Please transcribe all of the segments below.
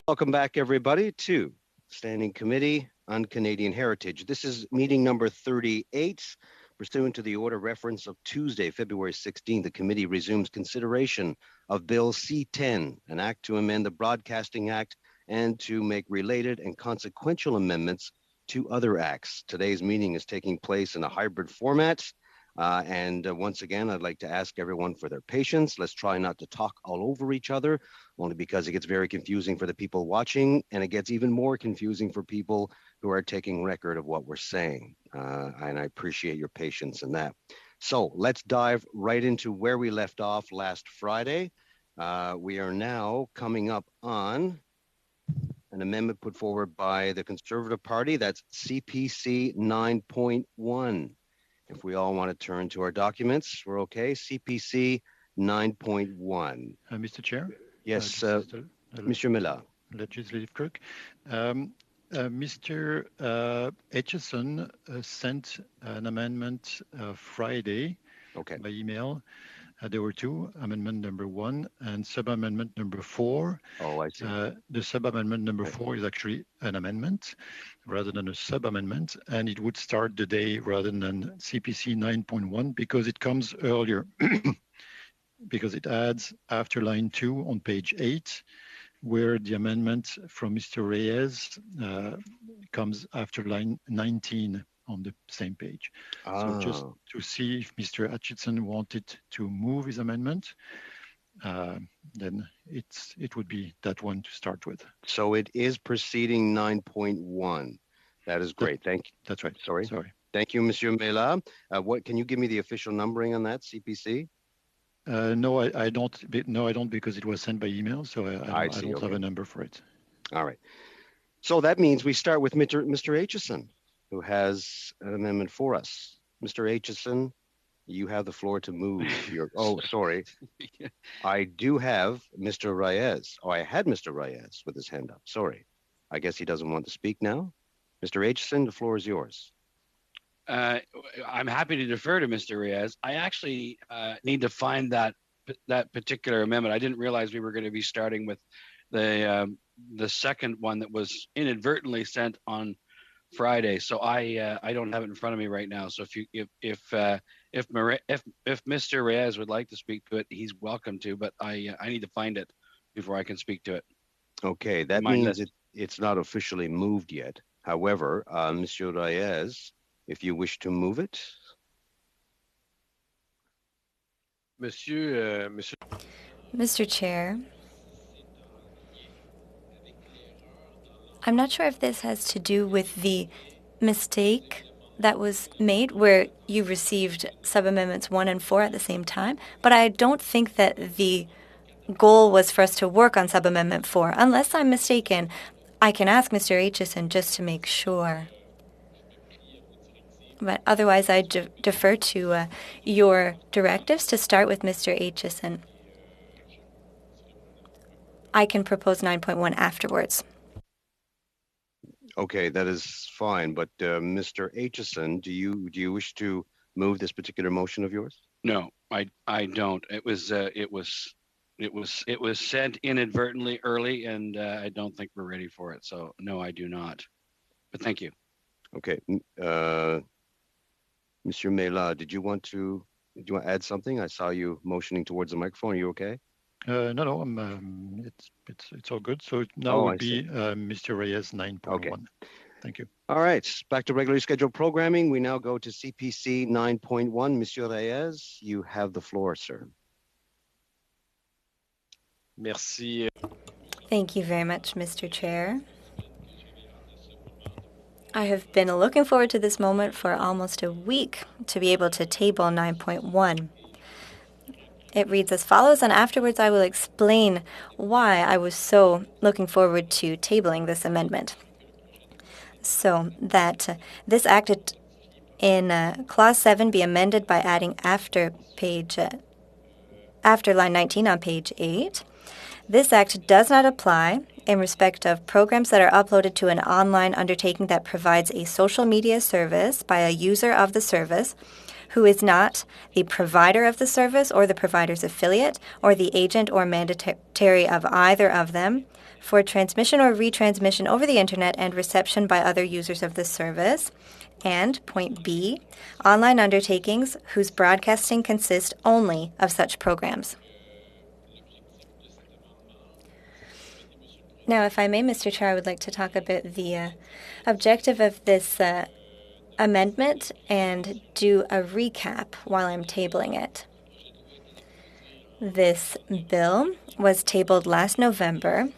Welcome back, everybody, to Standing Committee on Canadian Heritage. This is meeting number 38. Pursuant to the order reference of Tuesday, February 16th, the committee resumes consideration of Bill C-10, an act to amend the Broadcasting Act and to make related and consequential amendments to other acts. Today's meeting is taking place in a hybrid format. Once again, I'd like to ask everyone for their patience. Let's try not to talk all over each other, only because it gets very confusing for the people watching, and it gets even more confusing for people who are taking record of what we're saying. And I appreciate your patience in that. So let's dive right into where we left off last Friday. We are now coming up on an amendment put forward by the Conservative Party. That's CPC 9.1. If we all want to turn to our documents, we're okay. CPC 9.1. Mr. Chair? Yes, Mr. Miller. Legislative clerk. Mr. Aitchison sent an amendment Friday by email. There were two, amendment number 1 and sub-amendment number 4. Oh, I see. The sub-amendment number 4 is actually an amendment rather than a sub-amendment, and it would start the day rather than CPC 9.1 because it comes earlier, because it adds after line 2 on page 8, where the amendment from Mr. Reyes comes after line 19 on the same page. So just to see if Mr. Aitchison wanted to move his amendment, then it would be that one to start with. So it is proceeding 9.1. That is great. Thank you. That's right. Sorry. Thank you, Monsieur Mela. What can you give me the official numbering on that, CPC? No, I don't. No, I don't, because it was sent by email, so I don't have a number for it. All right. So that means we start with Mr. Aitchison, who has an amendment for us. Mr. Aitchison, you have the floor to move your... Oh, sorry. I do have Mr. Reyes. Oh, I had Mr. Reyes with his hand up. Sorry. I guess he doesn't want to speak now. Mr. Aitchison, the floor is yours. I'm happy to defer to Mr. Reyes. I actually need to find that particular amendment. I didn't realize we were going to be starting with the second one that was inadvertently sent on Friday. So I don't have it in front of me right now. So if Mr. Reyes would like to speak to it, he's welcome to. But I need to find it before I can speak to it. Okay, that means it's not officially moved yet. However, Monsieur Reyes, if you wish to move it. Mr. Chair, I'm not sure if this has to do with the mistake that was made where you received sub-amendments 1 and 4 at the same time, but I don't think that the goal was for us to work on sub-amendment 4. Unless I'm mistaken, I can ask Mr. Aitchison just to make sure. But otherwise, I defer to your directives to start with Mr. Aitchison. I can propose 9.1 afterwards. Okay, that is fine. But Mr. Aitchison, do you wish to move this particular motion of yours? No, I don't. It was sent inadvertently early, and I don't think we're ready for it. So no, I do not. But thank you. Okay. Monsieur Mela, did you want to add something? I saw you motioning towards the microphone. Are you okay? No, it's all good. So now would be Mr. Reyes 9.1. Okay. Thank you. All right, back to regularly scheduled programming. We now go to CPC 9.1. Monsieur Reyes, you have the floor, sir. Merci. Thank you very much, Mr. Chair. I have been looking forward to this moment for almost a week to be able to table 9.1. It reads as follows, and afterwards I will explain why I was so looking forward to tabling this amendment. So that this act in Clause 7 be amended by adding after line 19 on page 8. This act does not apply in respect of programs that are uploaded to an online undertaking that provides a social media service by a user of the service who is not the provider of the service or the provider's affiliate or the agent or mandatory of either of them for transmission or retransmission over the internet and reception by other users of the service. And point B, online undertakings whose broadcasting consists only of such programs. Now, if I may, Mr. Chair, I would like to talk about the objective of this amendment and do a recap while I'm tabling it. This bill was tabled last November.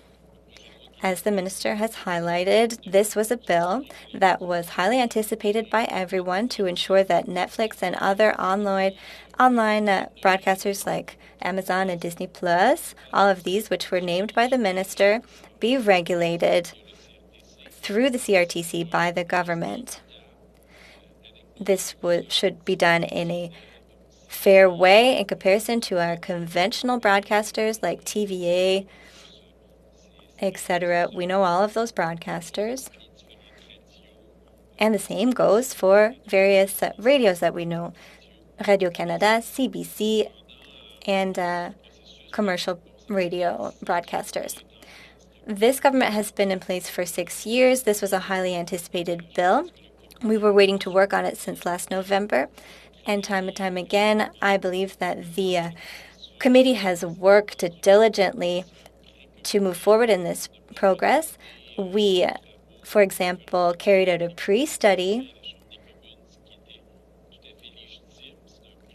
As the minister has highlighted, this was a bill that was highly anticipated by everyone to ensure that Netflix and other online broadcasters like Amazon and Disney Plus, all of these which were named by the minister, be regulated through the CRTC by the government. This should be done in a fair way in comparison to our conventional broadcasters like TVA, etc. We know all of those broadcasters. And the same goes for various radios that we know, Radio-Canada, CBC, and commercial radio broadcasters. This government has been in place for 6 years. This was a highly anticipated bill. We were waiting to work on it since last November. And time again, I believe that the committee has worked diligently to move forward in this progress. We, for example, carried out a pre-study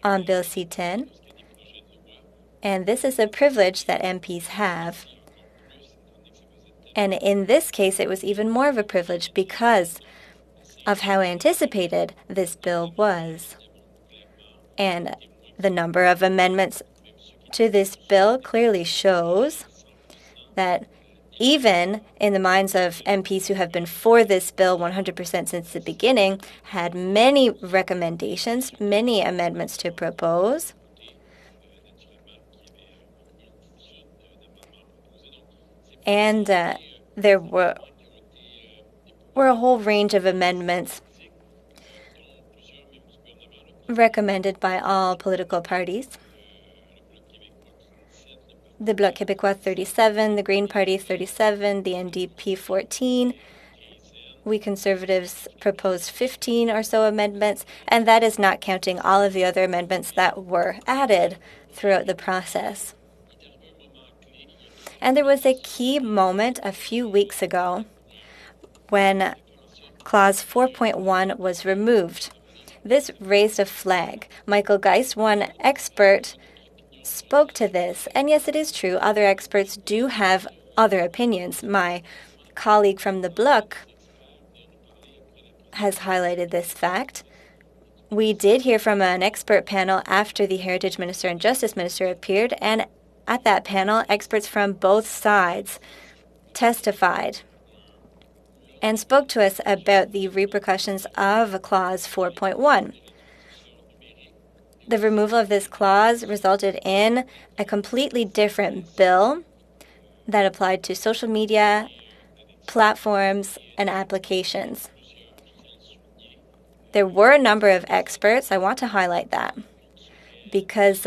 on Bill C-10, and this is a privilege that MPs have. And in this case, it was even more of a privilege because of how anticipated this bill was. And the number of amendments to this bill clearly shows that even in the minds of MPs who have been for this bill 100% since the beginning, had many recommendations, many amendments to propose. And there were a whole range of amendments recommended by all political parties. The Bloc Québécois 37, the Green Party 37, the NDP 14. We Conservatives proposed 15 or so amendments, and that is not counting all of the other amendments that were added throughout the process. And there was a key moment a few weeks ago when Clause 4.1 was removed. This raised a flag. Michael Geist, one expert, spoke to this. And yes, it is true, other experts do have other opinions. My colleague from the Bloc has highlighted this fact. We did hear from an expert panel after the Heritage Minister and Justice Minister appeared, and at that panel, experts from both sides testified and spoke to us about the repercussions of Clause 4.1. The removal of this clause resulted in a completely different bill that applied to social media, platforms, and applications. There were a number of experts, I want to highlight that, because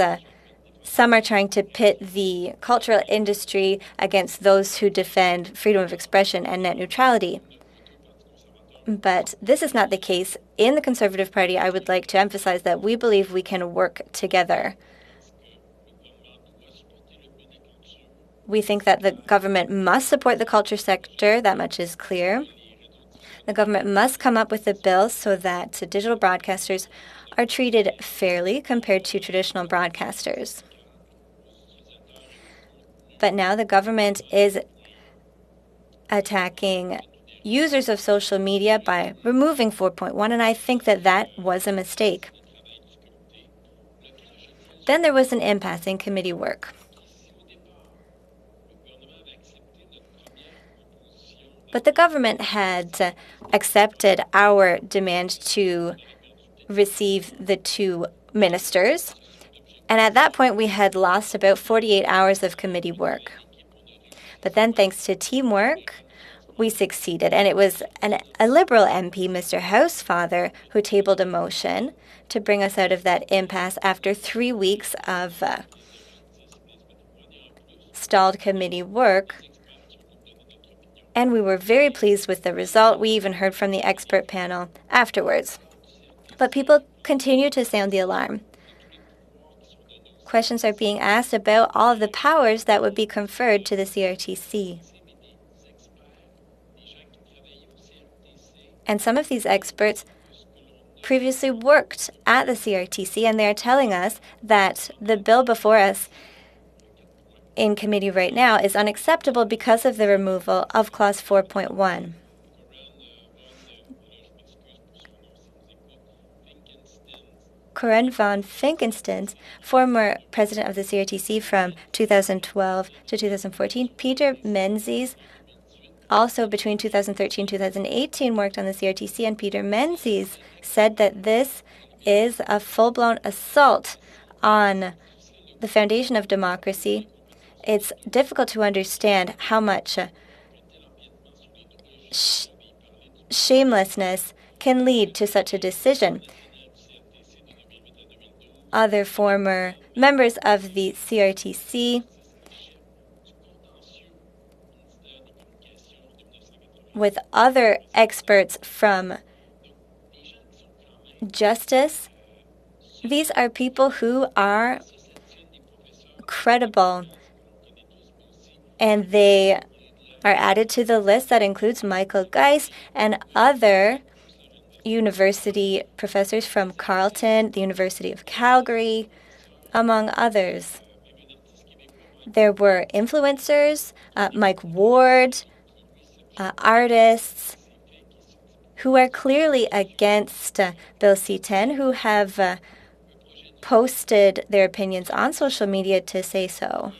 some are trying to pit the cultural industry against those who defend freedom of expression and net neutrality. But this is not the case. In the Conservative Party, I would like to emphasize that we believe we can work together. We think that the government must support the culture sector, that much is clear. The government must come up with a bill so that digital broadcasters are treated fairly compared to traditional broadcasters. But now the government is attacking users of social media by removing 4.1, and I think that that was a mistake. Then there was an impasse in committee work. But the government had accepted our demand to receive the two ministers, and at that point we had lost about 48 hours of committee work. But then, thanks to teamwork, we succeeded, and it was a Liberal MP, Mr. Housefather, who tabled a motion to bring us out of that impasse after 3 weeks of stalled committee work. And we were very pleased with the result. We even heard from the expert panel afterwards. But people continue to sound the alarm. Questions are being asked about all of the powers that would be conferred to the CRTC. And some of these experts previously worked at the CRTC, and they're telling us that the bill before us in committee right now is unacceptable because of the removal of Clause 4.1. Corinne von Finkenstein, former president of the CRTC from 2012 to 2014, Peter Menzies, also between 2013 and 2018 worked on the CRTC, and Peter Menzies said that this is a full-blown assault on the foundation of democracy. It's difficult to understand how much shamelessness can lead to such a decision. Other former members of the CRTC with other experts from justice, these are people who are credible, and they are added to the list that includes Michael Geis and other university professors from Carleton, the University of Calgary, among others. There were influencers, Mike Ward, artists who are clearly against Bill C-10, who have posted their opinions on social media to say so.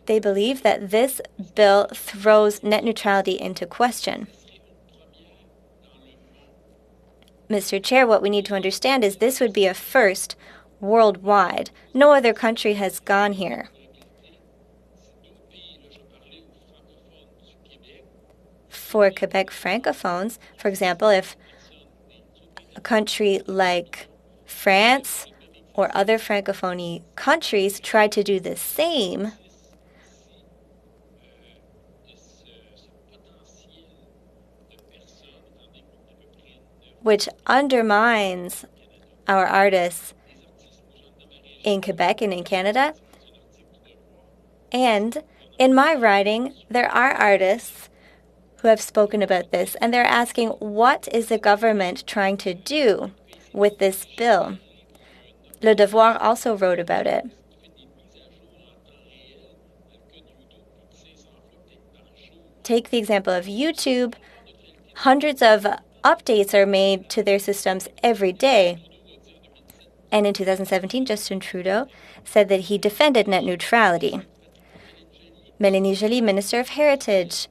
They believe that this bill throws net neutrality into question. Mr. Chair, what we need to understand is this would be a first worldwide. No other country has gone here. For Quebec francophones, for example, if a country like France or other francophone countries tried to do the same, which undermines our artists in Quebec and in Canada. And in my riding, there are artists who have spoken about this, and they're asking, what is the government trying to do with this bill? Le Devoir also wrote about it. Take the example of YouTube. Hundreds of updates are made to their systems every day. And in 2017, Justin Trudeau said that he defended net neutrality. Mélanie Joly, Minister of Heritage,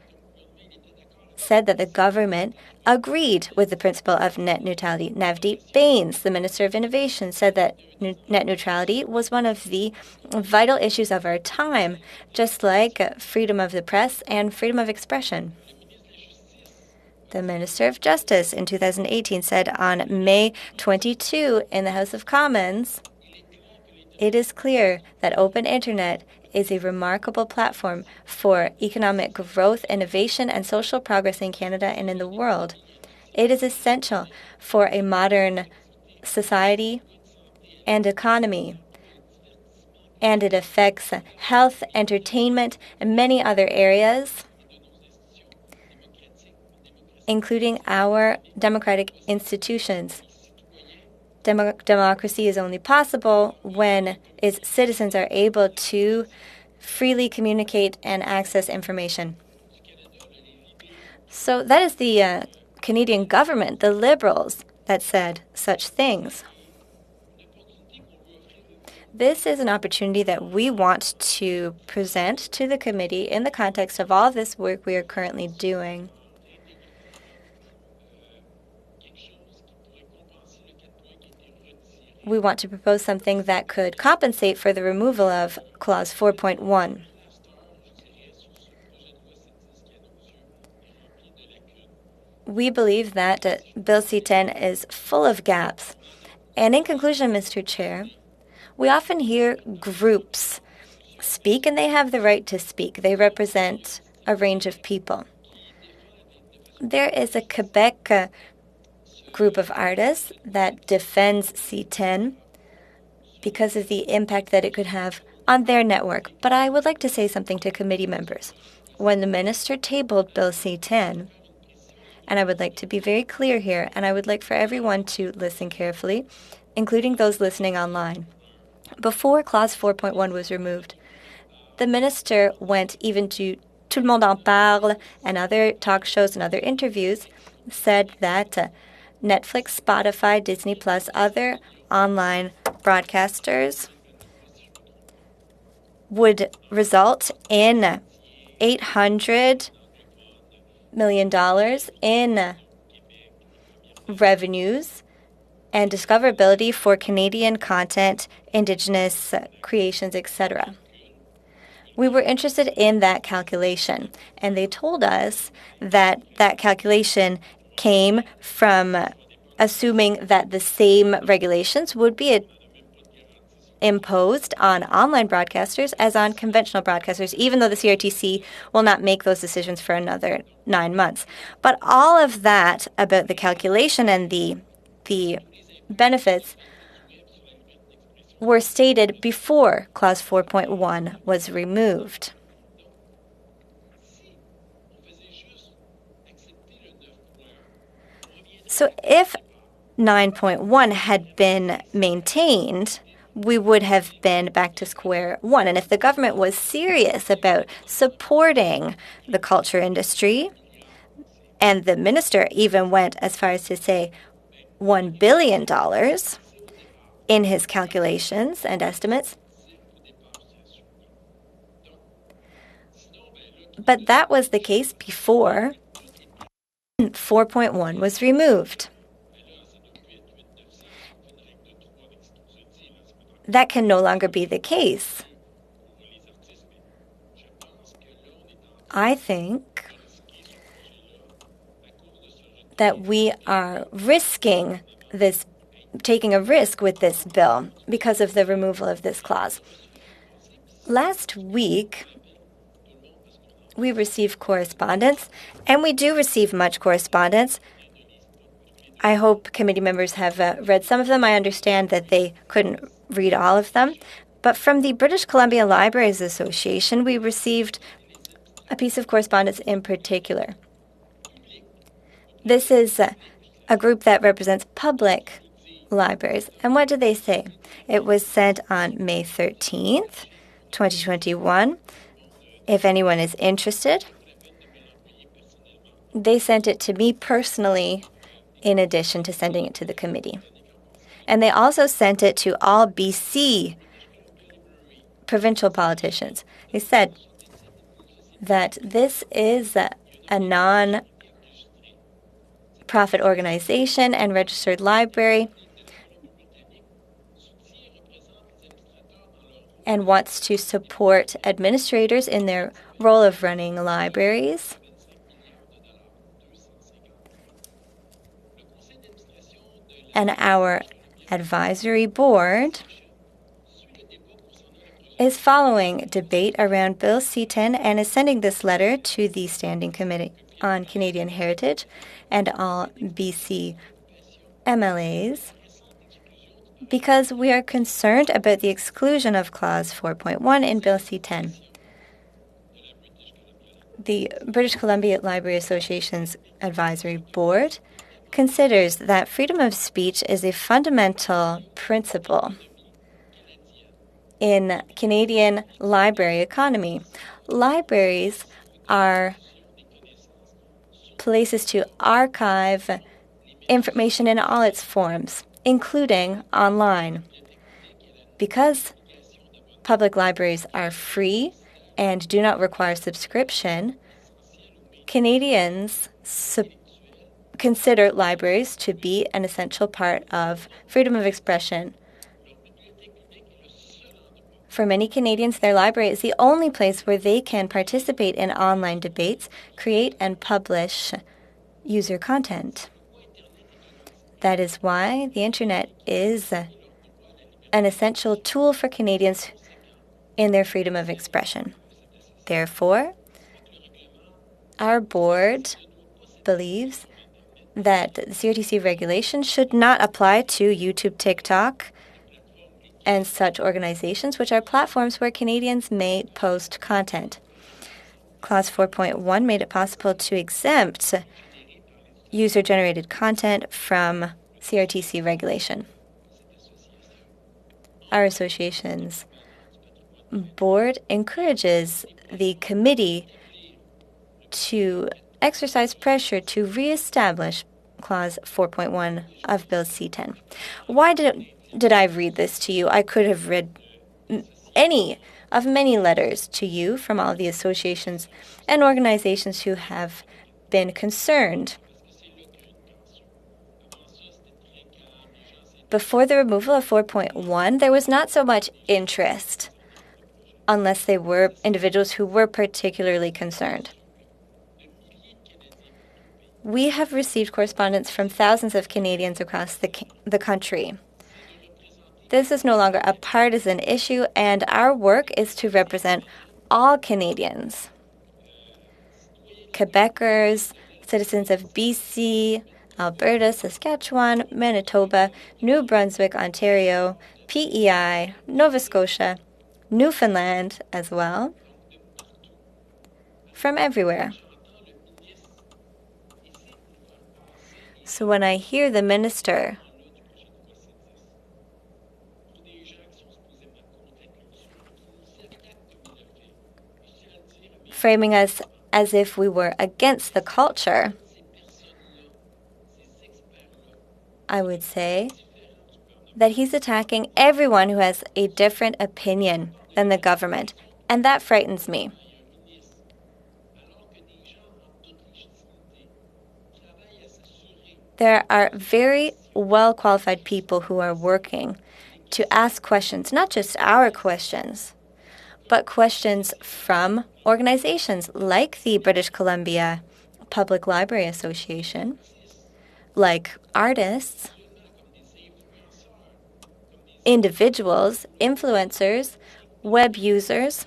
said that the government agreed with the principle of net neutrality. Navdeep Bains, the Minister of Innovation, said that net neutrality was one of the vital issues of our time, just like freedom of the press and freedom of expression. The Minister of Justice in 2018 said on May 22 in the House of Commons, "It is clear that open internet is a remarkable platform for economic growth, innovation, and social progress in Canada and in the world. It is essential for a modern society and economy, and it affects health, entertainment, and many other areas, including our democratic institutions. Democracy is only possible when its citizens are able to freely communicate and access information." So that is the Canadian government, the Liberals, that said such things. This is an opportunity that we want to present to the committee in the context of all of this work we are currently doing. We want to propose something that could compensate for the removal of Clause 4.1. We believe that Bill C-10 is full of gaps. And in conclusion, Mr. Chair, we often hear groups speak, and they have the right to speak. They represent a range of people. There is a Quebec group of artists that defends C10 because of the impact that it could have on their network. But I would like to say something to committee members. When the minister tabled Bill C10, and I would like to be very clear here, and I would like for everyone to listen carefully, including those listening online. Before Clause 4.1 was removed, the minister went even to Tout le monde en parle and other talk shows and other interviews, said that Netflix, Spotify, Disney+, other online broadcasters would result in $800 million in revenues and discoverability for Canadian content, Indigenous creations, etc. We were interested in that calculation, and they told us that that calculation came from assuming that the same regulations would be imposed on online broadcasters as on conventional broadcasters, even though the CRTC will not make those decisions for another 9 months. But all of that about the calculation and the benefits were stated before Clause 4.1 was removed. So if 9.1 had been maintained, we would have been back to square one. And if the government was serious about supporting the culture industry, and the minister even went as far as to say $1 billion in his calculations and estimates, but that was the case before 4.1 was removed. That can no longer be the case. I think that we are risking this, taking a risk with this bill because of the removal of this clause. Last week, we received correspondence, and we do receive much correspondence. I hope committee members have read some of them. I understand that they couldn't read all of them. But from the British Columbia Libraries Association, we received a piece of correspondence in particular. This is a group that represents public libraries. And what did they say? It was sent on May 13th, 2021. If anyone is interested, they sent it to me personally in addition to sending it to the committee. And they also sent it to all BC provincial politicians. They said that this is a non-profit organization and registered library and wants to support administrators in their role of running libraries. And our advisory board is following debate around Bill C-10 and is sending this letter to the Standing Committee on Canadian Heritage and all BC MLAs because we are concerned about the exclusion of Clause 4.1 in Bill C-10. The British Columbia Library Association's advisory board considers that freedom of speech is a fundamental principle in Canadian library economy. Libraries are places to archive information in all its forms, including online. Because public libraries are free and do not require subscription, Canadians consider libraries to be an essential part of freedom of expression. For many Canadians, their library is the only place where they can participate in online debates, create and publish user content. That is why the internet is an essential tool for Canadians in their freedom of expression. Therefore, our board believes that the CRTC regulation should not apply to YouTube, TikTok, and such organizations, which are platforms where Canadians may post content. Clause 4.1 made it possible to exempt user-generated content from CRTC regulation. Our association's board encourages the committee to exercise pressure to reestablish Clause 4.1 of Bill C-10. Why did I read this to you? I could have read any of many letters to you from all the associations and organizations who have been concerned. Before the removal of 4.1, there was not so much interest, unless they were individuals who were particularly concerned. We have received correspondence from thousands of Canadians across the country. This is no longer a partisan issue, and our work is to represent all Canadians. Quebecers, citizens of BC, Alberta, Saskatchewan, Manitoba, New Brunswick, Ontario, PEI, Nova Scotia, Newfoundland as well, from everywhere. So when I hear the minister framing us as if we were against the culture, I would say that he's attacking everyone who has a different opinion than the government, and that frightens me. There are very well-qualified people who are working to ask questions, not just our questions, but questions from organizations like the British Columbia Public Library Association, like artists, individuals, influencers, web users,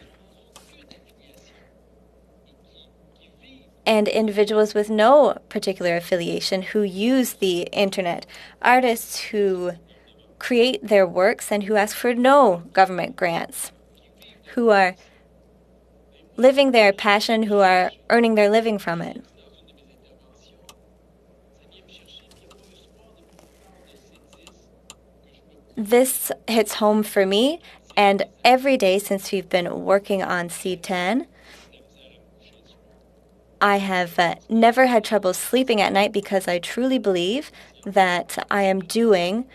and individuals with no particular affiliation who use the internet, artists who create their works and who ask for no government grants, who are living their passion, who are earning their living from it. This hits home for me, and every day since we've been working on C-10, I have never had trouble sleeping at night because I truly believe that I am doing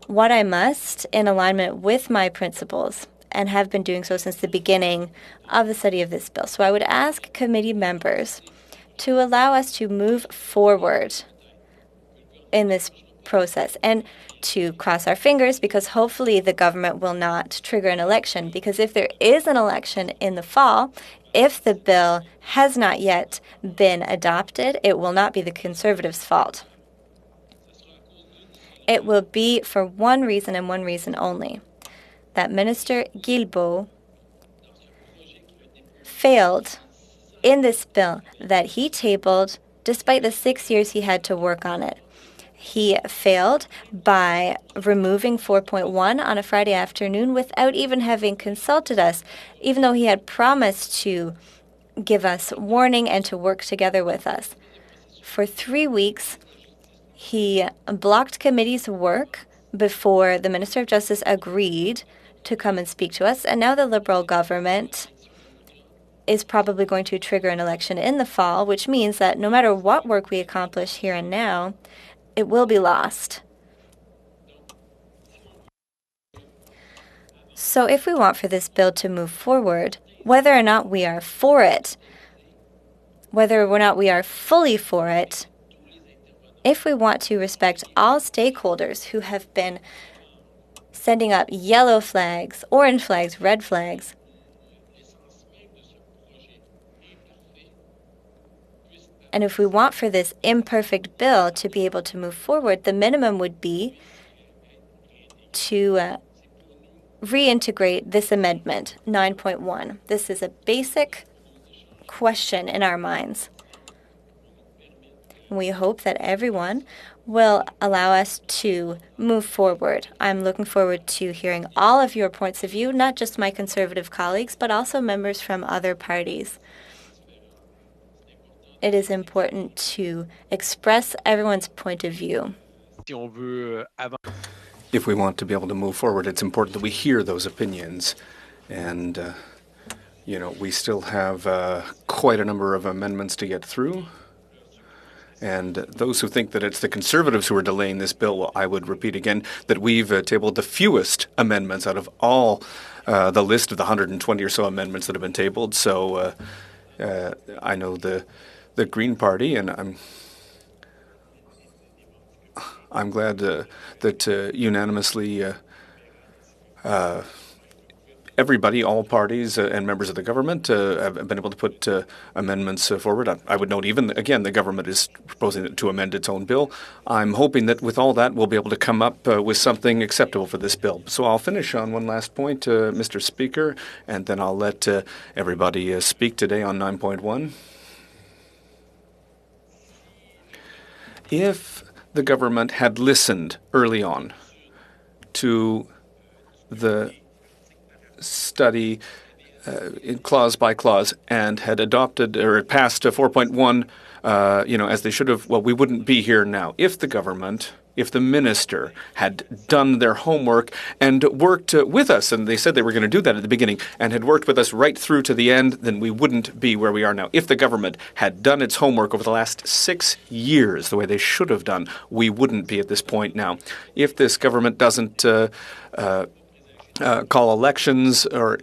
what I must in alignment with my principles and have been doing so since the beginning of the study of this bill. So I would ask committee members to allow us to move forward in this process and to cross our fingers, because hopefully the government will not trigger an election. Because if there is an election in the fall, if the bill has not yet been adopted, it will not be the Conservatives' fault. It will be for one reason and one reason only, that Minister Guilbeault failed in this bill that he tabled despite the 6 years he had to work on it. He failed by removing 4.1 on a Friday afternoon without even having consulted us, even though he had promised to give us warning and to work together with us. For 3 weeks, he blocked committee's work before the Minister of Justice agreed to come and speak to us, and now the Liberal government is probably going to trigger an election in the fall, which means that no matter what work we accomplish here and now, it will be lost. So if we want for this bill to move forward, whether or not we are for it, whether or not we are fully for it, if we want to respect all stakeholders who have been sending up yellow flags, orange flags, red flags, and if we want for this imperfect bill to be able to move forward, the minimum would be to reintegrate this amendment, 9.1. This is a basic question in our minds. We hope that everyone will allow us to move forward. I'm looking forward to hearing all of your points of view, not just my Conservative colleagues, but also members from other parties. It is important to express everyone's point of view. If we want to be able to move forward, it's important that we hear those opinions. And, we still have quite a number of amendments to get through. And those who think that it's the Conservatives who are delaying this bill, well, I would repeat again that we've tabled the fewest amendments out of all the list of the 120 or so amendments that have been tabled. So I know the Green Party, and I'm glad that unanimously everybody, all parties and members of the government have been able to put amendments forward. I would note even, again, the government is proposing to amend its own bill. I'm hoping that with all that, we'll be able to come up with something acceptable for this bill. So I'll finish on one last point, Mr. Speaker, and then I'll let everybody speak today on 9.1. If the government had listened early on to the study clause by clause and had adopted or passed 4.1, as they should have, well, we wouldn't be here now. If the government, if the minister had done their homework and worked with us, and they said they were going to do that at the beginning, and had worked with us right through to the end, then we wouldn't be where we are now. If the government had done its homework over the last 6 years the way they should have done, we wouldn't be at this point now. If this government doesn't call elections, or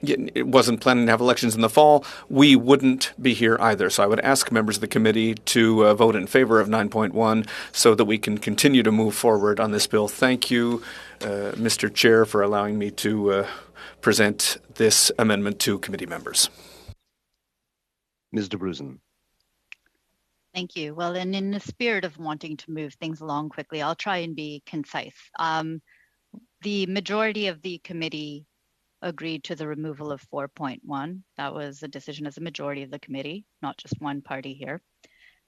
it wasn't planning to have elections in the fall, we wouldn't be here either. So I would ask members of the committee to vote in favor of 9.1 so that we can continue to move forward on this bill. Thank you, Mr. Chair, for allowing me to present this amendment to committee members. Ms. de Bruzen. Thank you. Well, and in the spirit of wanting to move things along quickly, I'll try and be concise. The majority of the committee agreed to the removal of 4.1. That was a decision as a majority of the committee, not just one party here.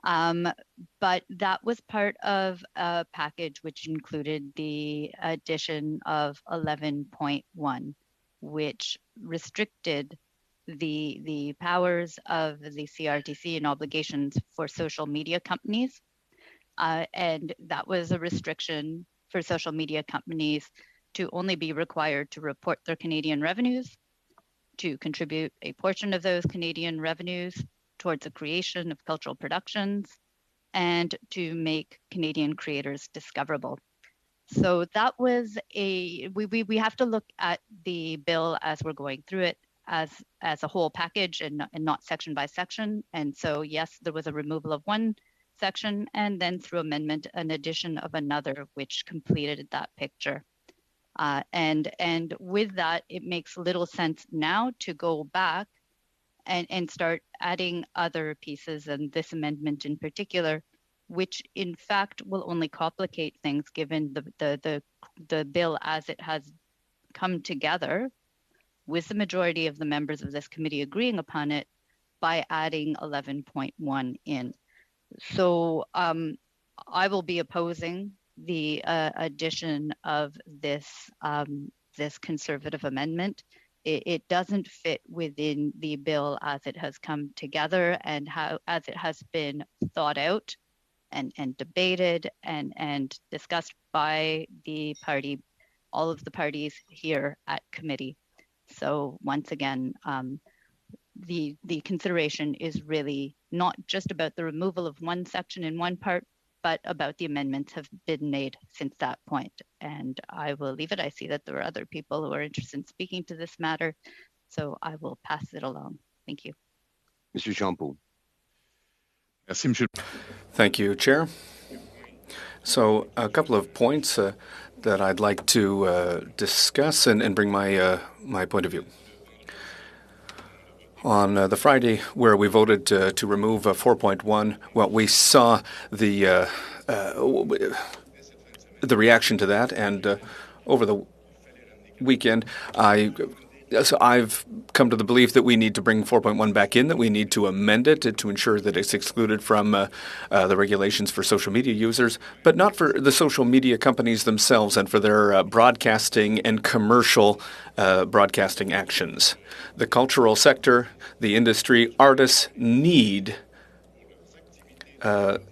But that was part of a package which included the addition of 11.1, which restricted the powers of the CRTC and obligations for social media companies. And that was a restriction for social media companies to only be required to report their Canadian revenues, to contribute a portion of those Canadian revenues towards the creation of cultural productions, and to make Canadian creators discoverable. So that was we have to look at the bill as we're going through it as a whole package and not section by section. And so yes, there was a removal of one section, and then through amendment, an addition of another, which completed that picture. And with that, it makes little sense now to go back and start adding other pieces, and this amendment in particular, which in fact will only complicate things given the bill as it has come together, with the majority of the members of this committee agreeing upon it, by adding 11.1 in. So I will be opposing the addition of this this conservative amendment. It doesn't fit within the bill as it has come together and as it has been thought out and debated and discussed by the party, all of the parties here at committee. So once again, the consideration is really not just about the removal of one section in one part, but about the amendments have been made since that point. And I will leave it. I see that there are other people who are interested in speaking to this matter, so I will pass it along. Thank you. Mr. Champoux. Thank you, Chair. So a couple of points that I'd like to discuss and bring my point of view. On the Friday where we voted to remove 4.1, well, we saw the reaction to that, and over the weekend, I've come to the belief that we need to bring 4.1 back in, that we need to amend it to ensure that it's excluded from the regulations for social media users, but not for the social media companies themselves and for their broadcasting and commercial broadcasting actions. The cultural sector, the industry, artists need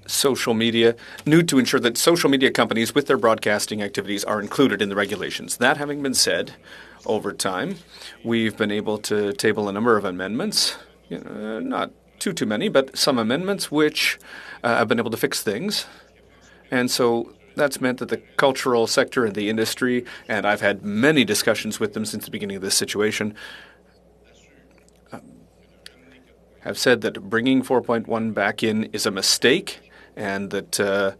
social media, need to ensure that social media companies with their broadcasting activities are included in the regulations. That having been said, over time, we've been able to table a number of amendments, not too many, but some amendments which have been able to fix things. And so that's meant that the cultural sector and the industry, and I've had many discussions with them since the beginning of this situation, have said that bringing 4.1 back in is a mistake, and that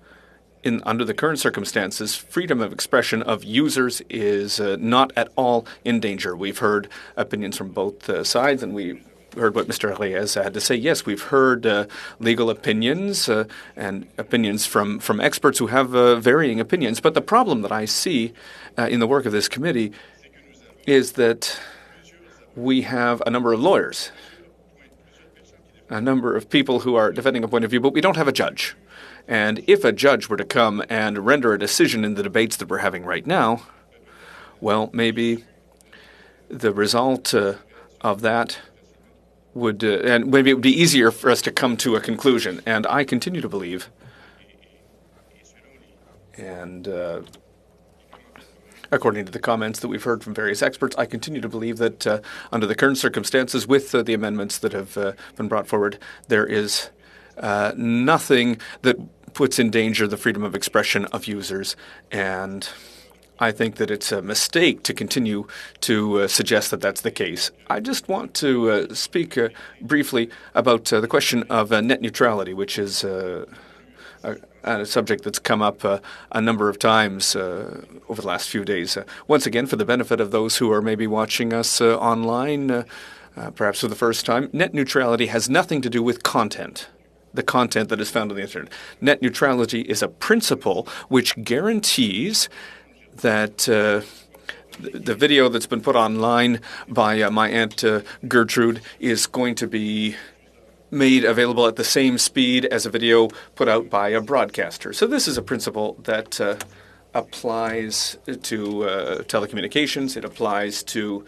under the current circumstances, freedom of expression of users is not at all in danger. We've heard opinions from both sides, and we heard what Mr. Reyes had to say. Yes, we've heard legal opinions and opinions from experts who have varying opinions. But the problem that I see in the work of this committee is that we have a number of lawyers, a number of people who are defending a point of view, but we don't have a judge. And if a judge were to come and render a decision in the debates that we're having right now, well, maybe the result of that would, and maybe it would be easier for us to come to a conclusion. And I continue to believe, and according to the comments that we've heard from various experts, I continue to believe that under the current circumstances, with the amendments that have been brought forward, there is nothing that puts in danger the freedom of expression of users. And I think that it's a mistake to continue to suggest that that's the case. I just want to speak briefly about the question of net neutrality, which is a subject that's come up a number of times over the last few days. Once again, for the benefit of those who are maybe watching us online, perhaps for the first time, net neutrality has nothing to do with content, the content that is found on the internet. Net neutrality is a principle which guarantees that the video that's been put online by my Aunt Gertrude is going to be made available at the same speed as a video put out by a broadcaster. So this is a principle that applies to telecommunications. It applies to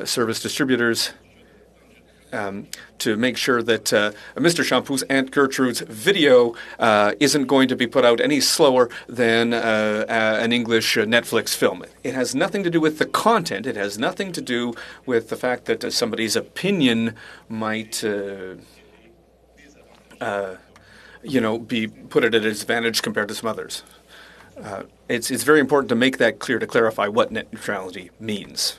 service distributors to make sure that Mr. Champoux' Aunt Gertrude's video isn't going to be put out any slower than an English Netflix film. It has nothing to do with the content. It has nothing to do with the fact that somebody's opinion might, be put at a disadvantage compared to some others. It's very important to make that clear, to clarify what net neutrality means.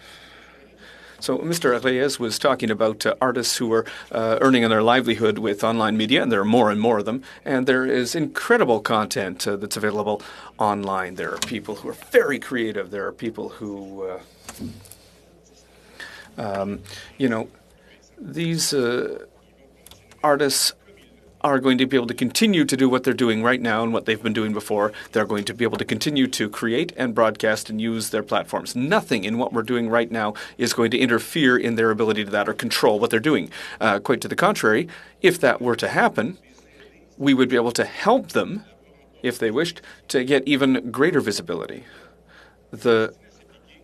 So Mr. Reyes was talking about artists who are earning their livelihood with online media, and there are more and more of them, and there is incredible content that's available online. There are people who are very creative. There are people who, these artists are going to be able to continue to do what they're doing right now and what they've been doing before. They're going to be able to continue to create and broadcast and use their platforms. Nothing in what we're doing right now is going to interfere in their ability to that or control what they're doing. Quite to the contrary, if that were to happen, we would be able to help them, if they wished, to get even greater visibility. The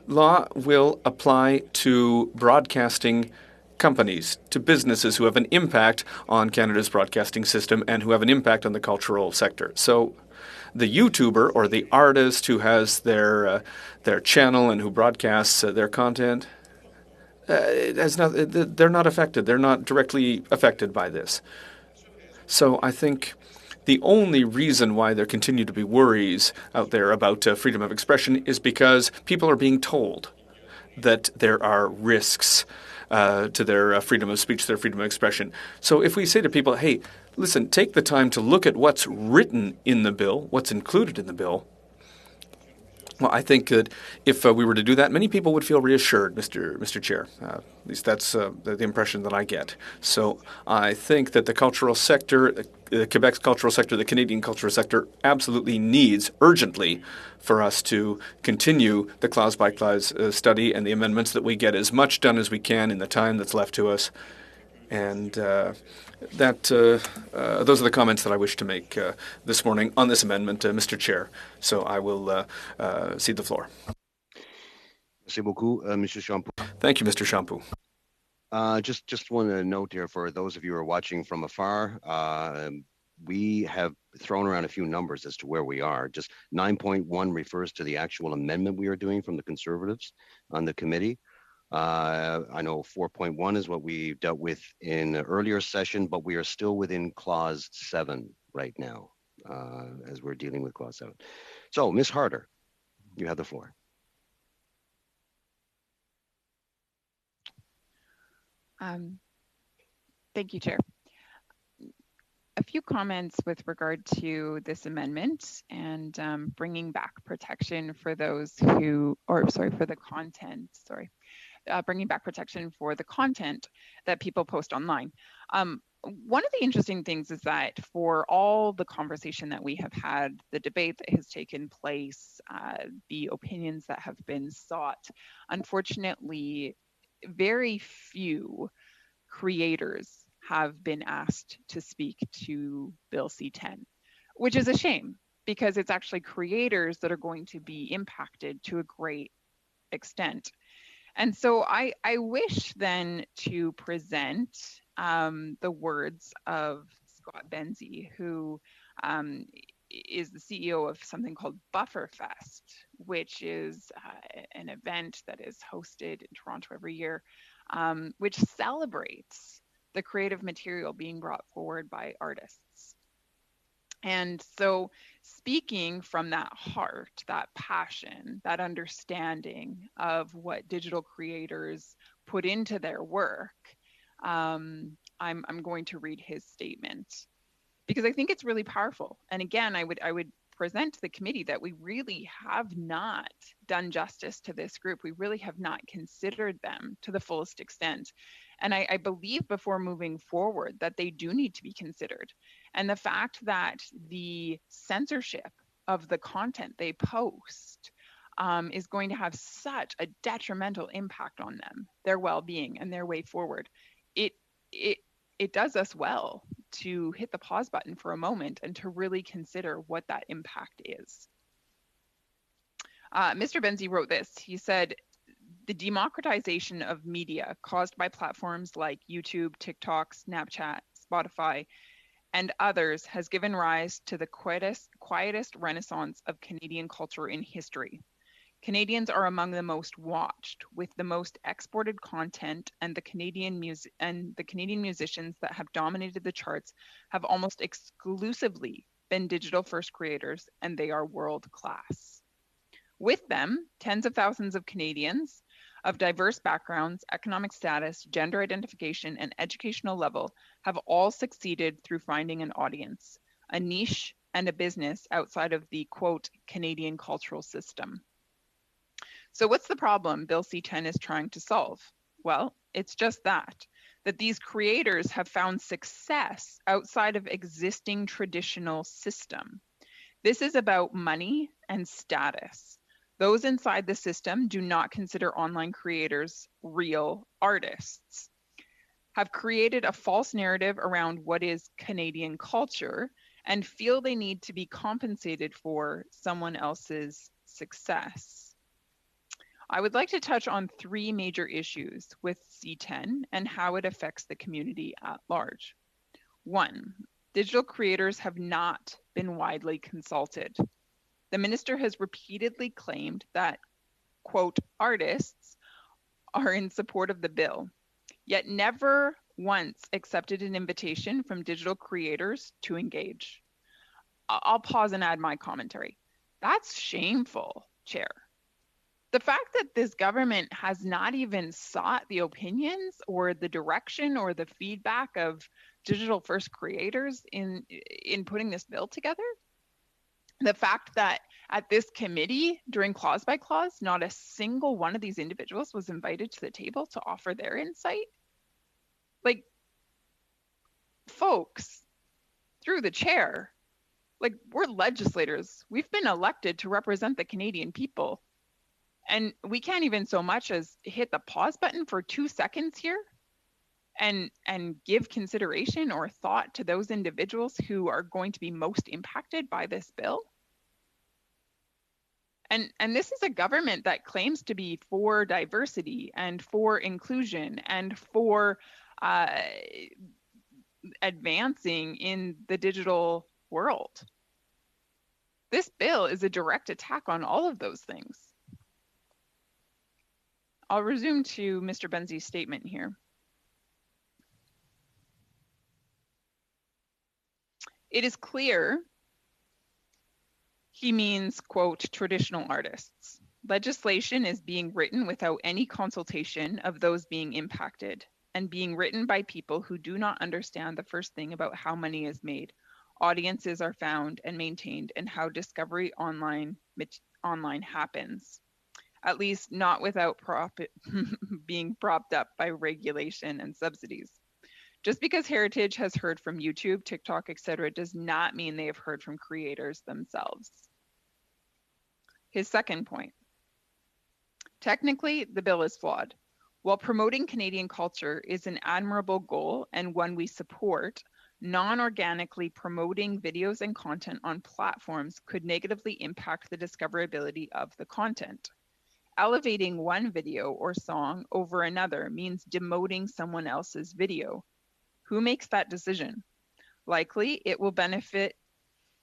law will apply to broadcasting companies, to businesses who have an impact on Canada's broadcasting system and who have an impact on the cultural sector. So the YouTuber or the artist who has their channel and who broadcasts their content, they're not affected. They're not directly affected by this. So I think the only reason why there continue to be worries out there about freedom of expression is because people are being told that there are risks to their freedom of speech, their freedom of expression. So if we say to people, hey, listen, take the time to look at what's written in the bill, what's included in the bill, Well, I think that if we were to do that, many people would feel reassured, Mr. Chair. At least that's the impression that I get. So I think that the cultural sector, Quebec's cultural sector, the Canadian cultural sector, absolutely needs urgently for us to continue the clause-by-clause study and the amendments, that we get as much done as we can in the time that's left to us. And those are the comments that I wish to make this morning on this amendment, Mr. Chair. So I will cede the floor. Merci beaucoup, Mr. Champoux. Thank you, Mr. Champoux. Just want to note here for those of you who are watching from afar, we have thrown around a few numbers as to where we are. Just 9.1 refers to the actual amendment we are doing from the Conservatives on the committee. I know 4.1 is what we dealt with in the earlier session, but we are still within clause 7 right now, as we're dealing with clause 7. So, Ms. Harder, you have the floor. Thank you, Chair. A few comments with regard to this amendment and bringing back protection for those who, for the content, bringing back protection for the content that people post online. One of the interesting things is that for all the conversation that we have had, the debate that has taken place, the opinions that have been sought, unfortunately, very few creators have been asked to speak to Bill C-10, which is a shame because it's actually creators that are going to be impacted to a great extent. And so I wish then to present the words of Scott Benzie, who is the CEO of something called Bufferfest, which is an event that is hosted in Toronto every year, which celebrates the creative material being brought forward by artists. And so speaking from that heart, that passion, that understanding of what digital creators put into their work, I'm going to read his statement because I think it's really powerful. And again, I would present to the committee that we really have not done justice to this group. We really have not considered them to the fullest extent. And I believe before moving forward that they do need to be considered. And the fact that the censorship of the content they post is going to have such a detrimental impact on them, their well-being and their way forward, it does us well to hit the pause button for a moment and to really consider what that impact is. Mr. Benzie wrote this. He said, the democratization of media caused by platforms like YouTube, TikTok, Snapchat, Spotify, and others has given rise to the quietest renaissance of Canadian culture in history. Canadians are among the most watched, with the most exported content, and the Canadian musicians that have dominated the charts have almost exclusively been digital-first creators, and they are world-class. With them, tens of thousands of Canadians of diverse backgrounds, economic status, gender identification, and educational level have all succeeded through finding an audience, a niche, and a business outside of the, quote, Canadian cultural system. So what's the problem Bill C-10 is trying to solve? Well, it's just that these creators have found success outside of existing traditional system. This is about money and status. Those inside the system do not consider online creators real artists, have created a false narrative around what is Canadian culture, and feel they need to be compensated for someone else's success. I would like to touch on three major issues with C-10 and how it affects the community at large. One, digital creators have not been widely consulted. The minister has repeatedly claimed that, quote, artists are in support of the bill, yet never once accepted an invitation from digital creators to engage. I'll pause and add my commentary. That's shameful, Chair. The fact that this government has not even sought the opinions or the direction or the feedback of digital first creators in putting this bill together, The fact that at this committee, during clause by clause, not a single one of these individuals was invited to the table to offer their insight. Like, folks, through the chair, like, we're legislators. We've been elected to represent the Canadian people. And we can't even so much as hit the pause button for 2 seconds here and give consideration or thought to those individuals who are going to be most impacted by this bill. And this is a government that claims to be for diversity and for inclusion and for advancing in the digital world. This bill is a direct attack on all of those things. I'll resume to Mr. Benzie's statement here. It is clear he means, quote, traditional artists. Legislation is being written without any consultation of those being impacted and being written by people who do not understand the first thing about how money is made, audiences are found and maintained, and how discovery online happens. At least not without being propped up by regulation and subsidies. Just because Heritage has heard from YouTube, TikTok, etc., does not mean they have heard from creators themselves. His second point. Technically, the bill is flawed. While promoting Canadian culture is an admirable goal and one we support, non-organically promoting videos and content on platforms could negatively impact the discoverability of the content. Elevating one video or song over another means demoting someone else's video. Who makes that decision? Likely, it will benefit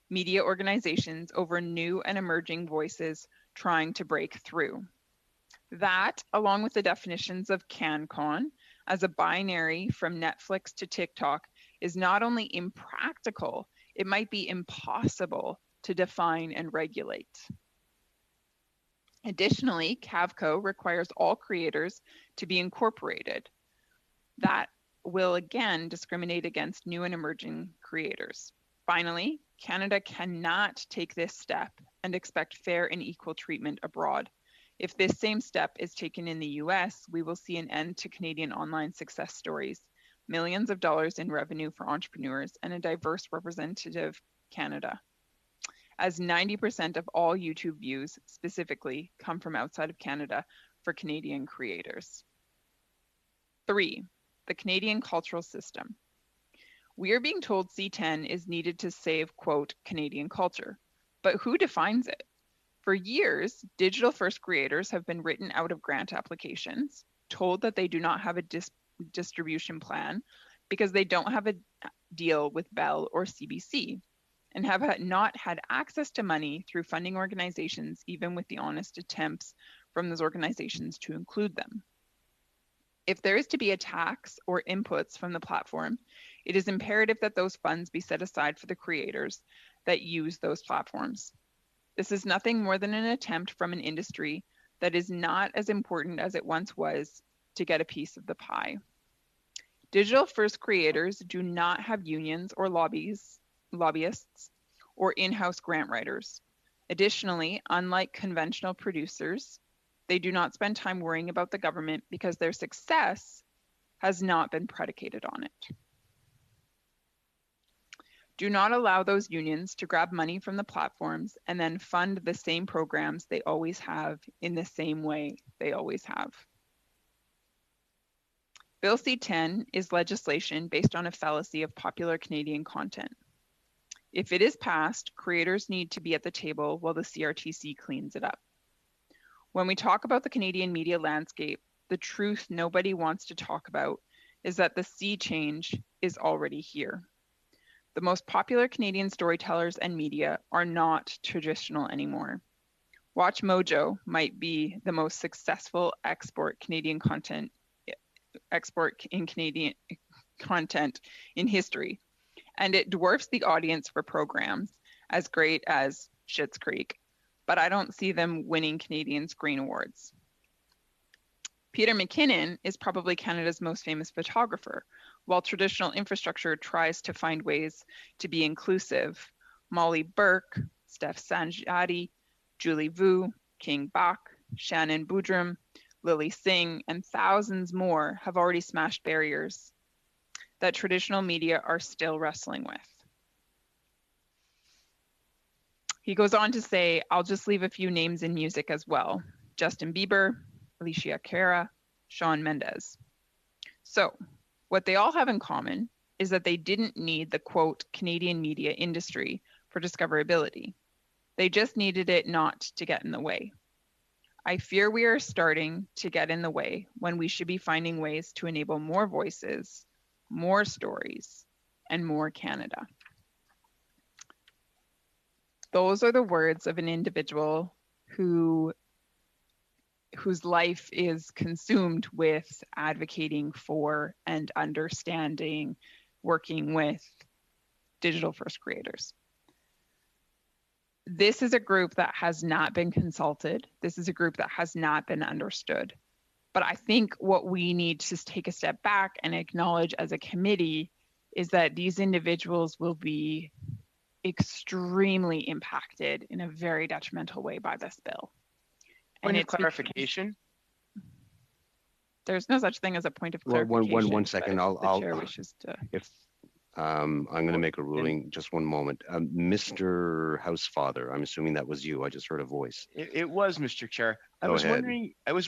media organizations over new and emerging voices trying to break through. That, along with the definitions of CanCon as a binary from Netflix to TikTok, is not only impractical, it might be impossible to define and regulate. Additionally, CAVCO requires all creators to be incorporated. That will again discriminate against new and emerging creators. Finally, Canada cannot take this step and expect fair and equal treatment abroad. If this same step is taken in the US, we will see an end to Canadian online success stories, millions of dollars in revenue for entrepreneurs, and a diverse representative Canada, as 90% of all YouTube views specifically come from outside of Canada for Canadian creators. 3, the Canadian cultural system. We are being told C10 is needed to save, quote, Canadian culture. But who defines it? For years, digital-first creators have been written out of grant applications, told that they do not have a distribution plan because they don't have a deal with Bell or CBC, and have not had access to money through funding organizations, even with the honest attempts from those organizations to include them. If there is to be a tax or inputs from the platform, it is imperative that those funds be set aside for the creators that use those platforms. This is nothing more than an attempt from an industry that is not as important as it once was to get a piece of the pie. Digital-first creators do not have unions or lobbyists, or in-house grant writers. Additionally, unlike conventional producers, they do not spend time worrying about the government because their success has not been predicated on it. Do not allow those unions to grab money from the platforms and then fund the same programs they always have in the same way they always have. Bill C-10 is legislation based on a fallacy of popular Canadian content. If it is passed, creators need to be at the table while the CRTC cleans it up. When we talk about the Canadian media landscape, the truth nobody wants to talk about is that the sea change is already here. The most popular Canadian storytellers and media are not traditional anymore. Watch Mojo might be the most successful export in Canadian content in history, and it dwarfs the audience for programs as great as Schitt's Creek, but I don't see them winning Canadian Screen Awards. Peter McKinnon is probably Canada's most famous photographer. While traditional infrastructure tries to find ways to be inclusive, Molly Burke, Steph Sanjati, Julie Vu, King Bach, Shannon Boodram, Lily Singh, and thousands more have already smashed barriers that traditional media are still wrestling with. He goes on to say, I'll just leave a few names in music as well. Justin Bieber, Alicia Cara, Shawn Mendes. So what they all have in common is that they didn't need the quote Canadian media industry for discoverability. They just needed it not to get in the way. I fear we are starting to get in the way when we should be finding ways to enable more voices, more stories, and more Canada. Those are the words of an individual whose life is consumed with advocating for and understanding, working with digital first creators. This is a group that has not been consulted. This is a group that has not been understood. But I think what we need to take a step back and acknowledge as a committee is that these individuals will be extremely impacted in a very detrimental way by this bill. Point of clarification. There's no such thing as a point of clarification. One second. The chair wishes to. I'm going to make a ruling. Just one moment. Mr. Housefather, I'm assuming that was you. I just heard a voice. It was, Mr. Chair. I Go was ahead.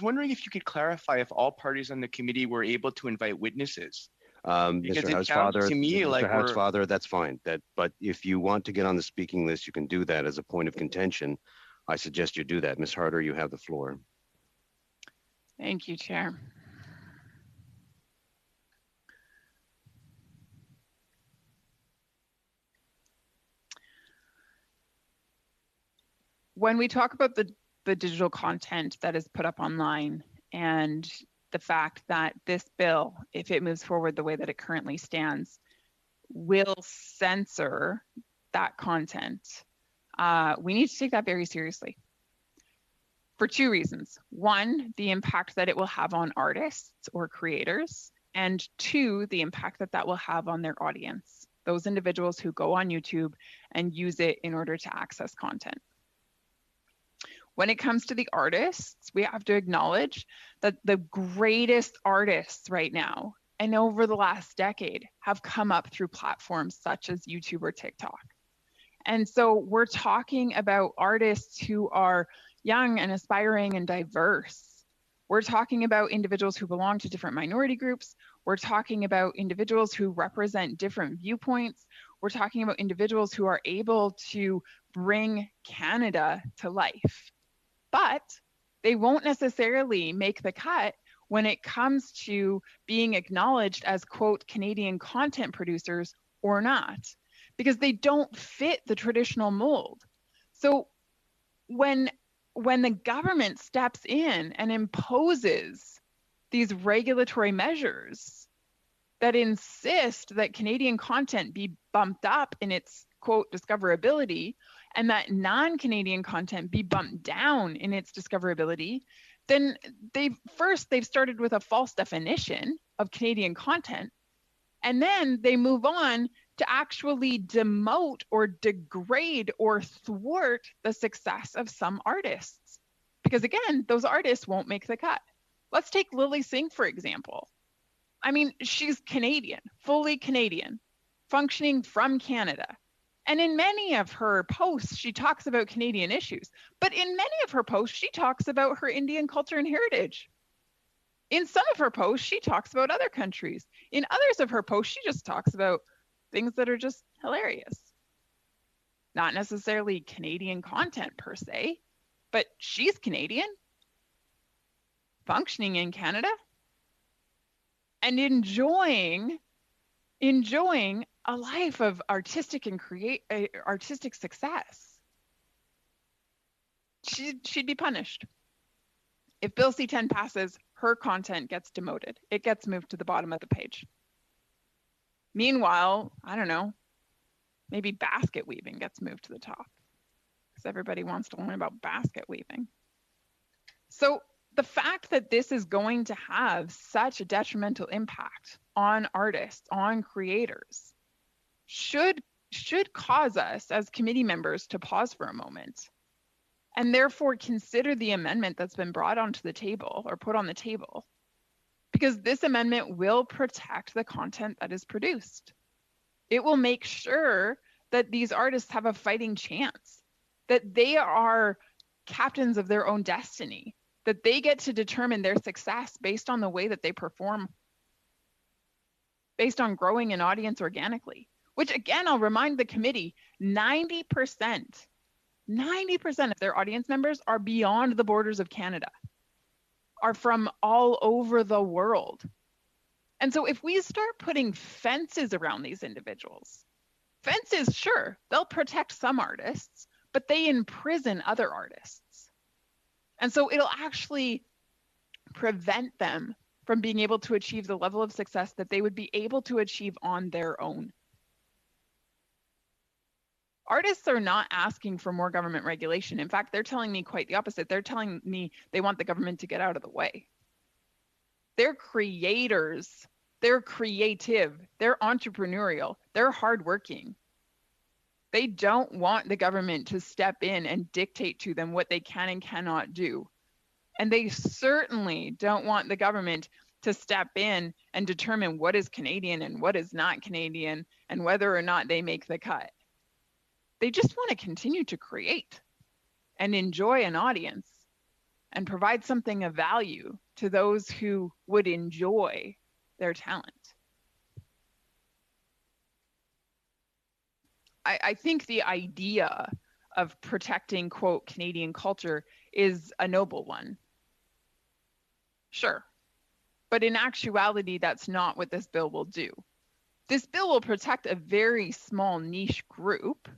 wondering if you could clarify if all parties on the committee were able to invite witnesses. Mr. it sounds Housefather, to me Mr. like Housefather, that's fine. But if you want to get on the speaking list, you can do that as a point of contention. I suggest you do that. Ms. Harder, you have the floor. Thank you, Chair. When we talk about the digital content that is put up online and the fact that this bill, if it moves forward the way that it currently stands, will censor that content, we need to take that very seriously for two reasons. One, the impact that it will have on artists or creators, and two, the impact that that will have on their audience, those individuals who go on YouTube and use it in order to access content. When it comes to the artists, we have to acknowledge that the greatest artists right now and over the last decade have come up through platforms such as YouTube or TikTok. And so we're talking about artists who are young and aspiring and diverse. We're talking about individuals who belong to different minority groups. We're talking about individuals who represent different viewpoints. We're talking about individuals who are able to bring Canada to life. But they won't necessarily make the cut when it comes to being acknowledged as, quote, Canadian content producers or not, because they don't fit the traditional mold. So when the government steps in and imposes these regulatory measures that insist that Canadian content be bumped up in its, quote, discoverability, and that non-Canadian content be bumped down in its discoverability, then they've started with a false definition of Canadian content, and then they move on to actually demote or degrade or thwart the success of some artists. Because again, those artists won't make the cut. Let's take Lily Singh, for example. I mean, she's Canadian, fully Canadian, functioning from Canada. And in many of her posts, she talks about Canadian issues. But in many of her posts, she talks about her Indian culture and heritage. In some of her posts, she talks about other countries. In others of her posts, she just talks about things that are just hilarious. Not necessarily Canadian content per se, but she's Canadian, functioning in Canada, and enjoying a life of artistic and artistic success. She'd be punished. If Bill C-10 passes, her content gets demoted. It gets moved to the bottom of the page. Meanwhile, I don't know, maybe basket weaving gets moved to the top because everybody wants to learn about basket weaving. So the fact that this is going to have such a detrimental impact on artists, on creators, should should cause us as committee members to pause for a moment and therefore consider the amendment that's been brought onto the table or put on the table, because this amendment will protect the content that is produced. It will make sure that these artists have a fighting chance, that they are captains of their own destiny, that they get to determine their success based on the way that they perform, based on growing an audience organically, which again, I'll remind the committee, 90% of their audience members are beyond the borders of Canada, are from all over the world. And so if we start putting fences around these individuals, fences, sure, they'll protect some artists, but they imprison other artists. And so it'll actually prevent them from being able to achieve the level of success that they would be able to achieve on their own. Artists are not asking for more government regulation. In fact, they're telling me quite the opposite. They're telling me they want the government to get out of the way. They're creators, they're creative, they're entrepreneurial, they're hardworking. They don't want the government to step in and dictate to them what they can and cannot do. And they certainly don't want the government to step in and determine what is Canadian and what is not Canadian and whether or not they make the cut. They just want to continue to create and enjoy an audience and provide something of value to those who would enjoy their talent. I think the idea of protecting, quote, Canadian culture is a noble one. Sure. But in actuality, that's not what this bill will do. This bill will protect a very small niche group,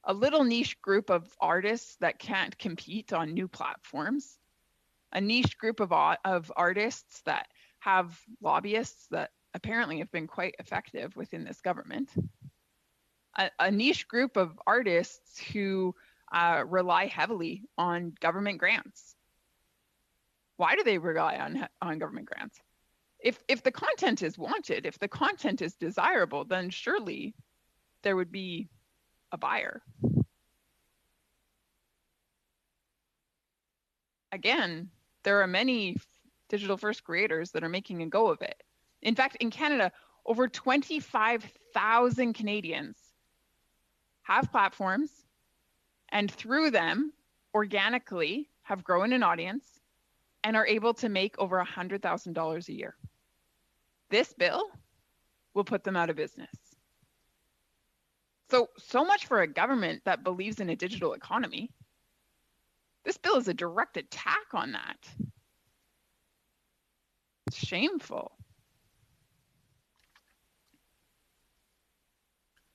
a little niche group of artists that can't compete on new platforms, a niche group of artists that have lobbyists that apparently have been quite effective within this government, a niche group of artists who rely heavily on government grants. Why do they rely on government grants? If the content is wanted, if the content is desirable, then surely there would be a buyer. Again, there are many digital first creators that are making a go of it. In fact, in Canada, over 25,000 Canadians have platforms and through them organically have grown an audience and are able to make over $100,000 a year. This bill will put them out of business. So much for a government that believes in a digital economy. This bill is a direct attack on that. It's shameful.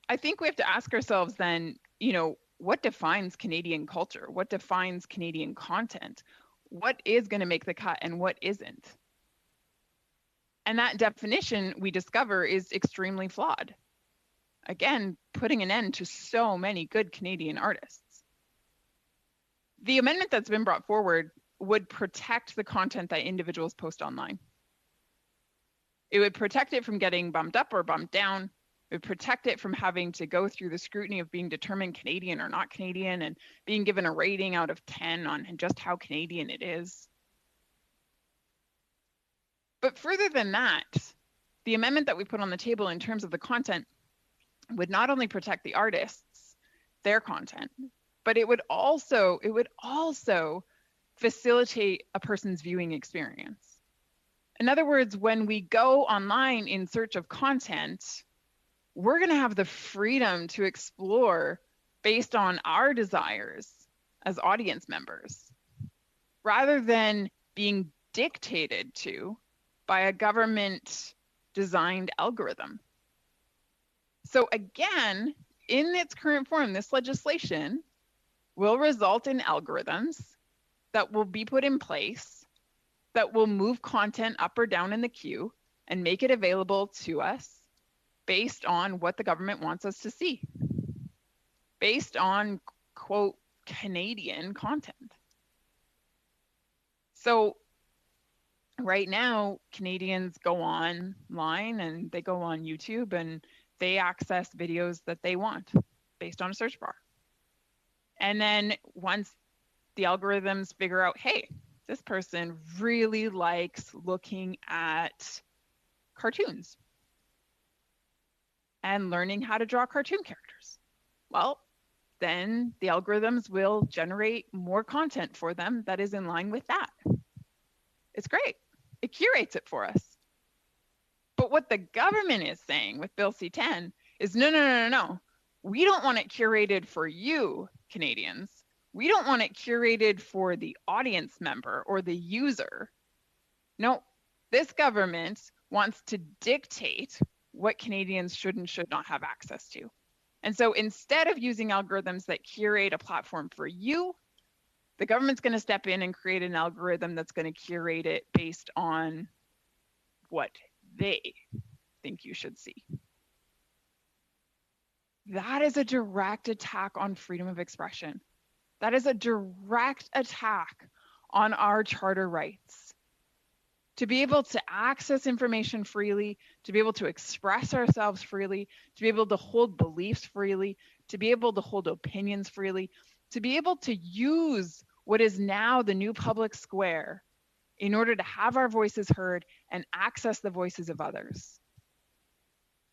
I think we have to ask ourselves then, what defines Canadian culture? What defines Canadian content? What is going to make the cut and what isn't? And that definition we discover is extremely flawed. Again, putting an end to so many good Canadian artists. The amendment that's been brought forward would protect the content that individuals post online. It would protect it from getting bumped up or bumped down. It would protect it from having to go through the scrutiny of being determined Canadian or not Canadian and being given a rating out of 10 on just how Canadian it is. But further than that, the amendment that we put on the table in terms of the content would not only protect the artists, their content, but it would also facilitate a person's viewing experience. In other words, when we go online in search of content, we're going to have the freedom to explore based on our desires as audience members, rather than being dictated to by a government-designed algorithm. So again, in its current form, this legislation will result in algorithms that will be put in place that will move content up or down in the queue and make it available to us based on what the government wants us to see, based on, quote, Canadian content. So right now, Canadians go online and they go on YouTube and they access videos that they want based on a search bar. And then once the algorithms figure out, hey, this person really likes looking at cartoons and learning how to draw cartoon characters. Well, then the algorithms will generate more content for them that is in line with that. It's great. It curates it for us. But what the government is saying with Bill C-10 is no. We don't want it curated for you, Canadians. We don't want it curated for the audience member or the user. No, this government wants to dictate what Canadians should and should not have access to. And so instead of using algorithms that curate a platform for you, the government's going to step in and create an algorithm that's going to curate it based on what they think you should see. That is a direct attack on freedom of expression. That is a direct attack on our charter rights. To be able to access information freely, to be able to express ourselves freely, to be able to hold beliefs freely, to be able to hold opinions freely, to be able to use what is now the new public square in order to have our voices heard and access the voices of others.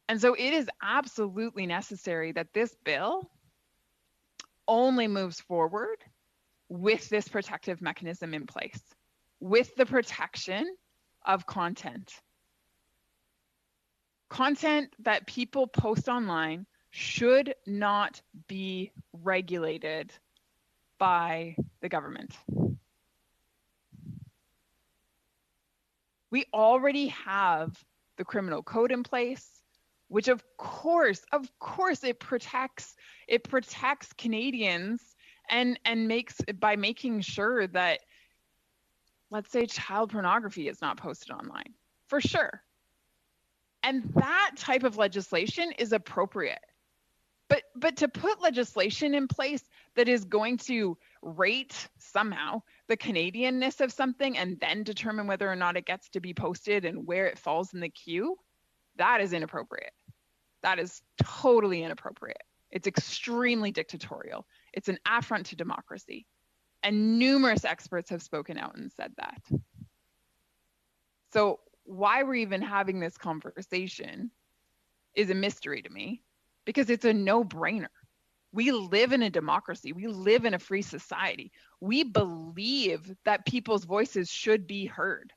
And so it is absolutely necessary that this bill only moves forward with this protective mechanism in place, with the protection of content. Content that people post online should not be regulated by the government. We already have the criminal code in place, which of course it protects Canadians and makes by making sure that, let's say, child pornography is not posted online, for sure. And that type of legislation is appropriate. But to put legislation in place that is going to rate somehow the Canadianness of something and then determine whether or not it gets to be posted and where it falls in the queue, that is inappropriate. That is totally inappropriate. It's extremely dictatorial. It's an affront to democracy. And numerous experts have spoken out and said that. So why we're even having this conversation is a mystery to me, because it's a no-brainer. We live in a democracy. We live in a free society. We believe that people's voices should be heard.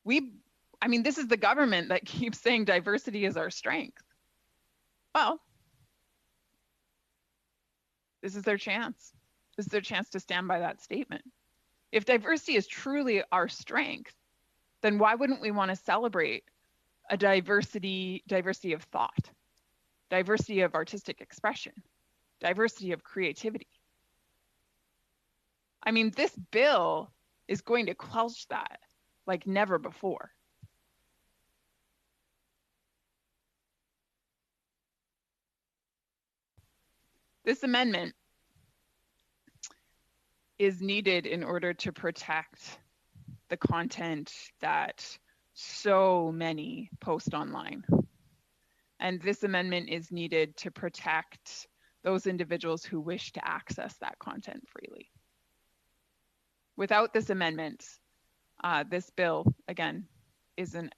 This is the government that keeps saying diversity is our strength. Well, this is their chance. This is their chance to stand by that statement. If diversity is truly our strength, then why wouldn't we want to celebrate a diversity of thought, diversity of artistic expression, diversity of creativity? This bill is going to quench that like never before. This amendment is needed in order to protect the content that so many post online. And this amendment is needed to protect those individuals who wish to access that content freely. Without this amendment, this bill, again, is an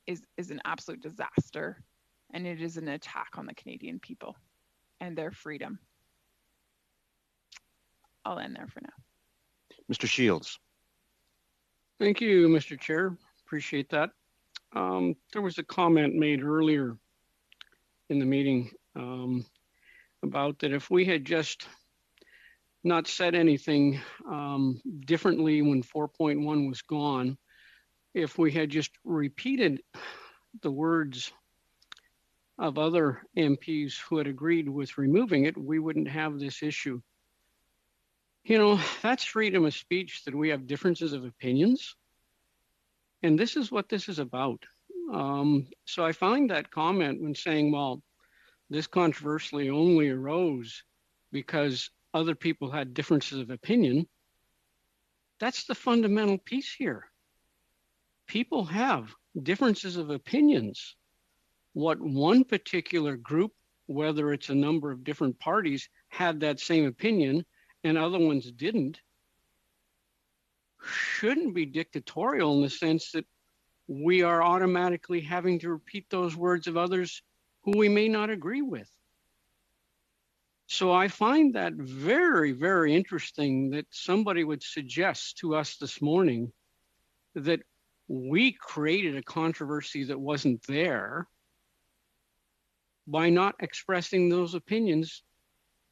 absolute disaster, and it is an attack on the Canadian people and their freedom. I'll end there for now. Mr. Shields. Thank you, Mr. Chair. Appreciate that. There was a comment made earlier in the meeting about that if we had just not said anything differently when 4.1 was gone, if we had just repeated the words of other MPs who had agreed with removing it, we wouldn't have this issue. That's freedom of speech, that we have differences of opinions. And this is what this is about. So I find that comment when saying, well, this controversy only arose because other people had differences of opinion. That's the fundamental piece here. People have differences of opinions. what one particular group, whether it's a number of different parties, had that same opinion and other ones didn't, shouldn't be dictatorial in the sense that we are automatically having to repeat those words of others who we may not agree with. So I find that very, very interesting that somebody would suggest to us this morning that we created a controversy that wasn't there by not expressing those opinions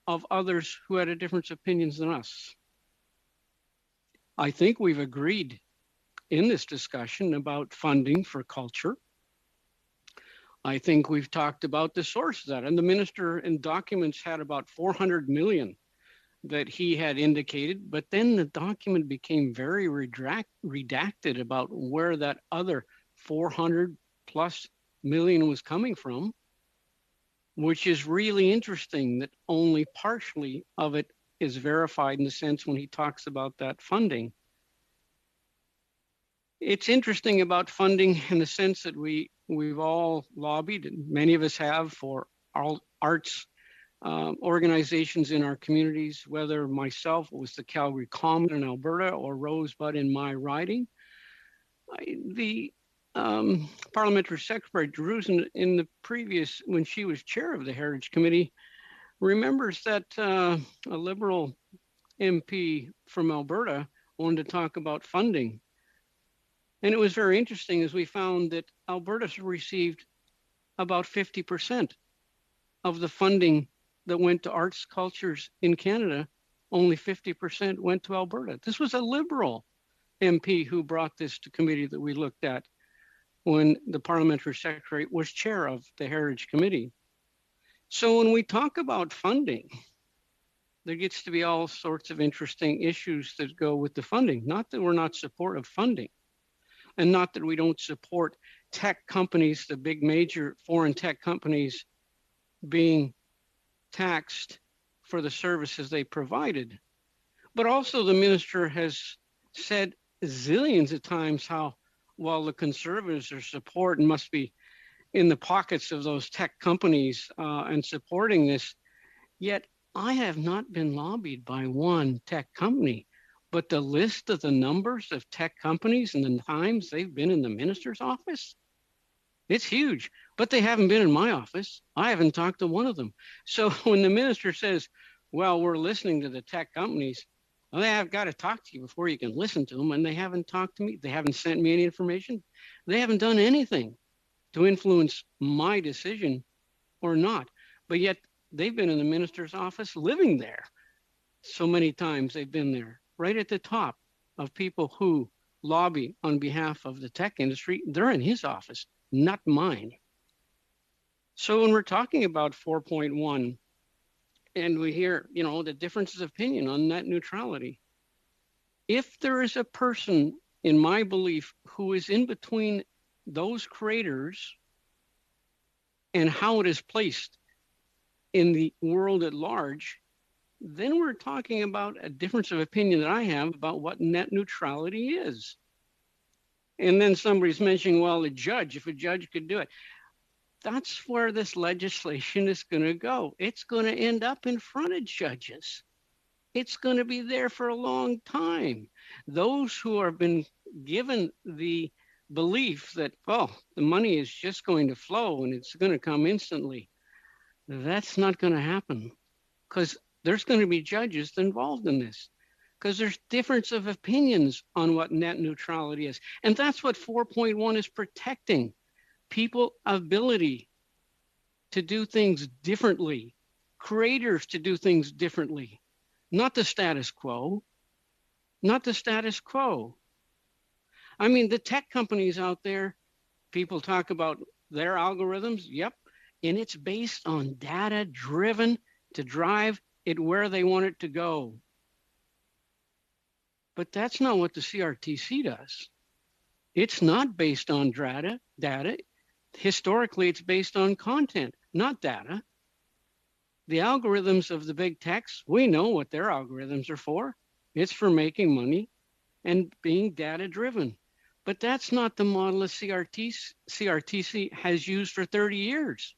of others who had a different opinions than us. I think we've agreed in this discussion about funding for culture. I think we've talked about the source of that, and the minister in documents had about 400 million that he had indicated, but then the document became very redacted about where that other 400 plus million was coming from, which is really interesting that only partially of it is verified in the sense when he talks about that funding. It's interesting about funding in the sense that we've all lobbied, and many of us have, for all arts organizations in our communities, whether myself was the Calgary Common in Alberta or Rosebud in my riding. The parliamentary secretary, Jerusalem, in the previous, when she was chair of the Heritage Committee, remembers that a Liberal MP from Alberta wanted to talk about funding. And it was very interesting as we found that Alberta's received about 50% of the funding that went to arts cultures in Canada. Only 50% went to Alberta. This was a Liberal MP who brought this to committee that we looked at when the parliamentary secretary was chair of the Heritage Committee. So when we talk about funding, there gets to be all sorts of interesting issues that go with the funding. Not that we're not supportive of funding, and not that we don't support tech companies, the big major foreign tech companies being taxed for the services they provided. But also the minister has said zillions of times how, while the Conservatives are support and must be in the pockets of those tech companies and supporting this, yet I have not been lobbied by one tech company. But the list of the numbers of tech companies and the times they've been in the minister's office, it's huge. But they haven't been in my office. I haven't talked to one of them. So when the minister says, well, we're listening to the tech companies, well, they have got to talk to you before you can listen to them. And they haven't talked to me. They haven't sent me any information. They haven't done anything to influence my decision or not. But yet they've been in the minister's office living there. So many times they've been there, right at the top of people who lobby on behalf of the tech industry. They're in his office, not mine. So when we're talking about 4.1 and we hear, the differences of opinion on net neutrality, if there is a person, in my belief, who is in between those creators and how it is placed in the world at large, then we're talking about a difference of opinion that I have about what net neutrality is. And then somebody's mentioning, well, if a judge could do it. That's where this legislation is going to go. It's going to end up in front of judges. It's going to be there for a long time. Those who have been given the belief that, the money is just going to flow and it's going to come instantly, that's not going to happen, because there's going to be judges involved in this, because there's difference of opinions on what net neutrality is. And that's what 4.1 is protecting. People's ability to do things differently, creators to do things differently, not the status quo, not the status quo. I mean, the tech companies out there, people talk about their algorithms, yep, and it's based on data driven to drive it where they want it to go. But that's not what the CRTC does. It's not based on data. Historically, it's based on content, not data. The algorithms of the big techs, we know what their algorithms are for. It's for making money and being data driven. But that's not the model that CRTC has used for 30 years.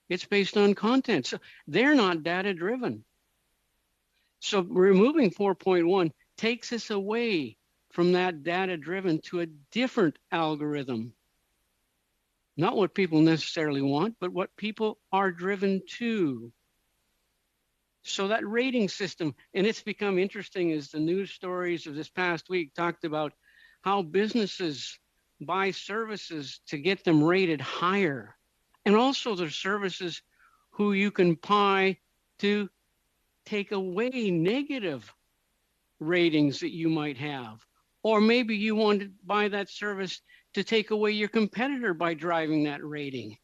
It's based on content. So they're not data driven. So removing 4.1 takes us away from that data driven to a different algorithm. Not what people necessarily want, but what people are driven to. So that rating system, and it's become interesting as the news stories of this past week talked about how businesses buy services to get them rated higher. And also there's services who you can buy to take away negative ratings that you might have. Or maybe you want to buy that service to take away your competitor by driving that rating.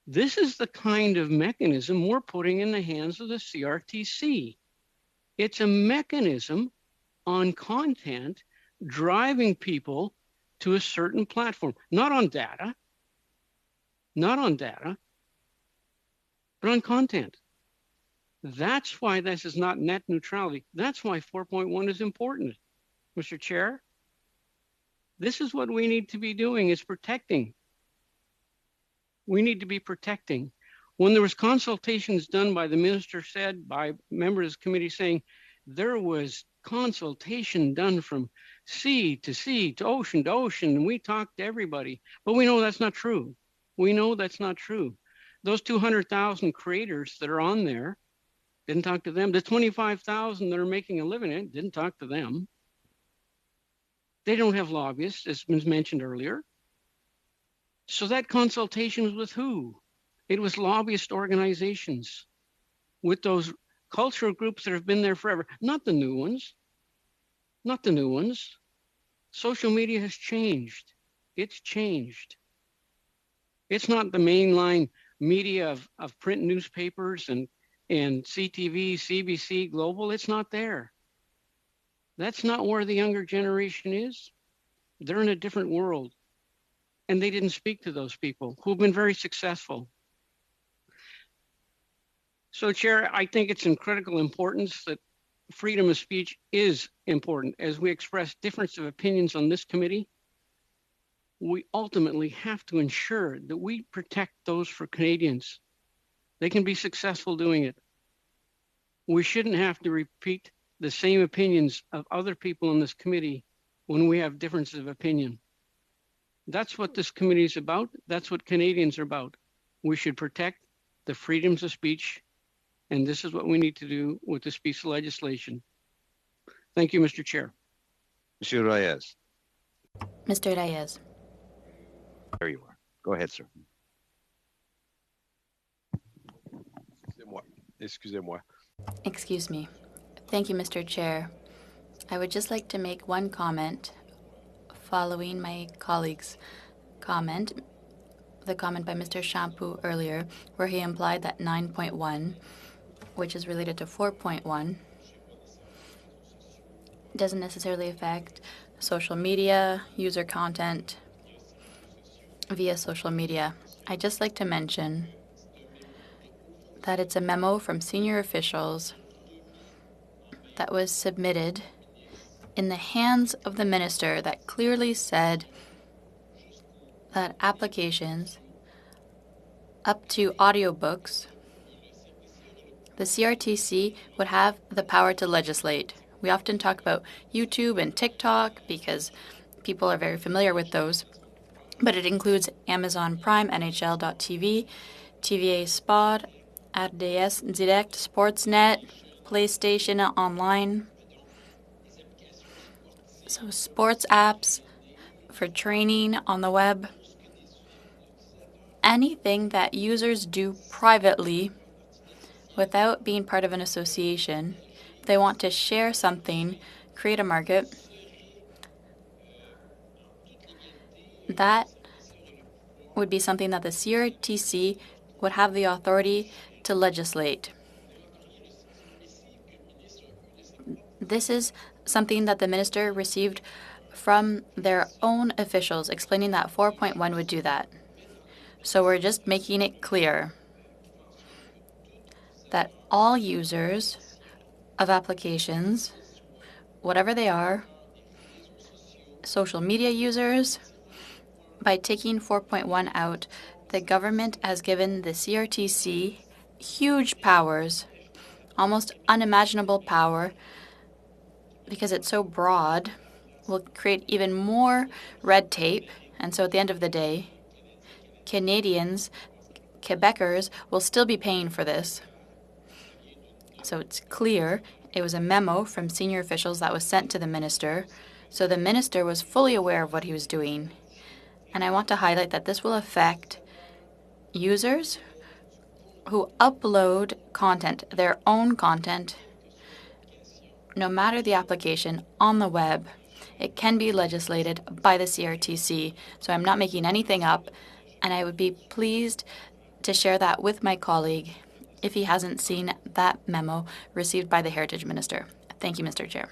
This is the kind of mechanism we're putting in the hands of the CRTC. It's a mechanism on content driving people to a certain platform, not on data, but on content. That's why this is not net neutrality. That's why 4.1 is important, Mr. Chair. This is what we need to be doing, is protecting. We need to be protecting. When there was consultations done by the minister said, by members of the committee saying, there was consultation done from sea to ocean, and we talked to everybody. But we know that's not true. We know that's not true. Those 200,000 creators that are on there, didn't talk to them. The 25,000 that are making a living in it, didn't talk to them. They don't have lobbyists, as was mentioned earlier. So that consultation was with who? It was lobbyist organizations with those cultural groups that have been there forever, not the new ones, not the new ones. Social media has changed. It's changed. It's not the mainline media of print newspapers and CTV, CBC, Global. It's not there. That's not where the younger generation is. They're in a different world. And they didn't speak to those people who've been very successful. So, Chair, I think it's in critical importance that freedom of speech is important. As we express difference of opinions on this committee, we ultimately have to ensure that we protect those for Canadians. They can be successful doing it. We shouldn't have to repeat the same opinions of other people in this committee when we have differences of opinion. That's what this committee is about. That's what Canadians are about. We should protect the freedoms of speech, and this is what we need to do with this piece of legislation. Thank you, Mr. Chair. Monsieur Reyes. Mr. Reyes. There you are. Go ahead, sir. Excusez-moi. Excuse me. Thank you, Mr. Chair. I would just like to make one comment following my colleague's comment, the comment by Mr. Shampoo earlier, where he implied that 9.1, which is related to 4.1, doesn't necessarily affect social media, user content via social media. I'd just like to mention that it's a memo from senior officials that was submitted in the hands of the minister that clearly said that applications up to audiobooks, the CRTC would have the power to legislate. We often talk about YouTube and TikTok because people are very familiar with those, but it includes Amazon Prime, NHL.tv, TVA Sport, RDS Direct, Sportsnet, PlayStation Online. So sports apps for training on the web. Anything that users do privately without being part of an association. If they want to share something, create a market, that would be something that the CRTC would have the authority to legislate. This is something that the minister received from their own officials, explaining that 4.1 would do that. So we're just making it clear that all users of applications, whatever they are, social media users. By taking 4.1 out, the government has given the CRTC huge powers, almost unimaginable power, because it's so broad, will create even more red tape. And so at the end of the day, Canadians, Quebecers, will still be paying for this. So it's clear it was a memo from senior officials that was sent to the minister. So the minister was fully aware of what he was doing. And I want to highlight that this will affect users who upload content, their own content, no matter the application on the web. It can be legislated by the CRTC. So I'm not making anything up. And I would be pleased to share that with my colleague if he hasn't seen that memo received by the Heritage Minister. Thank you, Mr. Chair.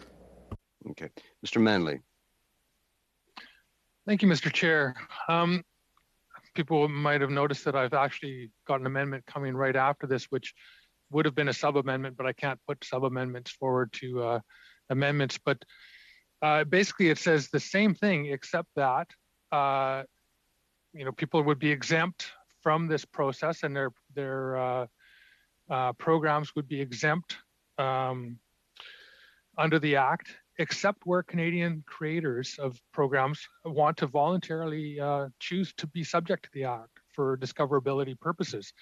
Okay. Mr. Manley. Thank you, Mr. Chair. People might have noticed that I've actually got an amendment coming right after this, which would have been a sub-amendment, but I can't put sub-amendments forward to amendments. But basically it says the same thing, except that people would be exempt from this process, and their programs would be exempt under the Act, except where Canadian creators of programs want to voluntarily choose to be subject to the Act for discoverability purposes.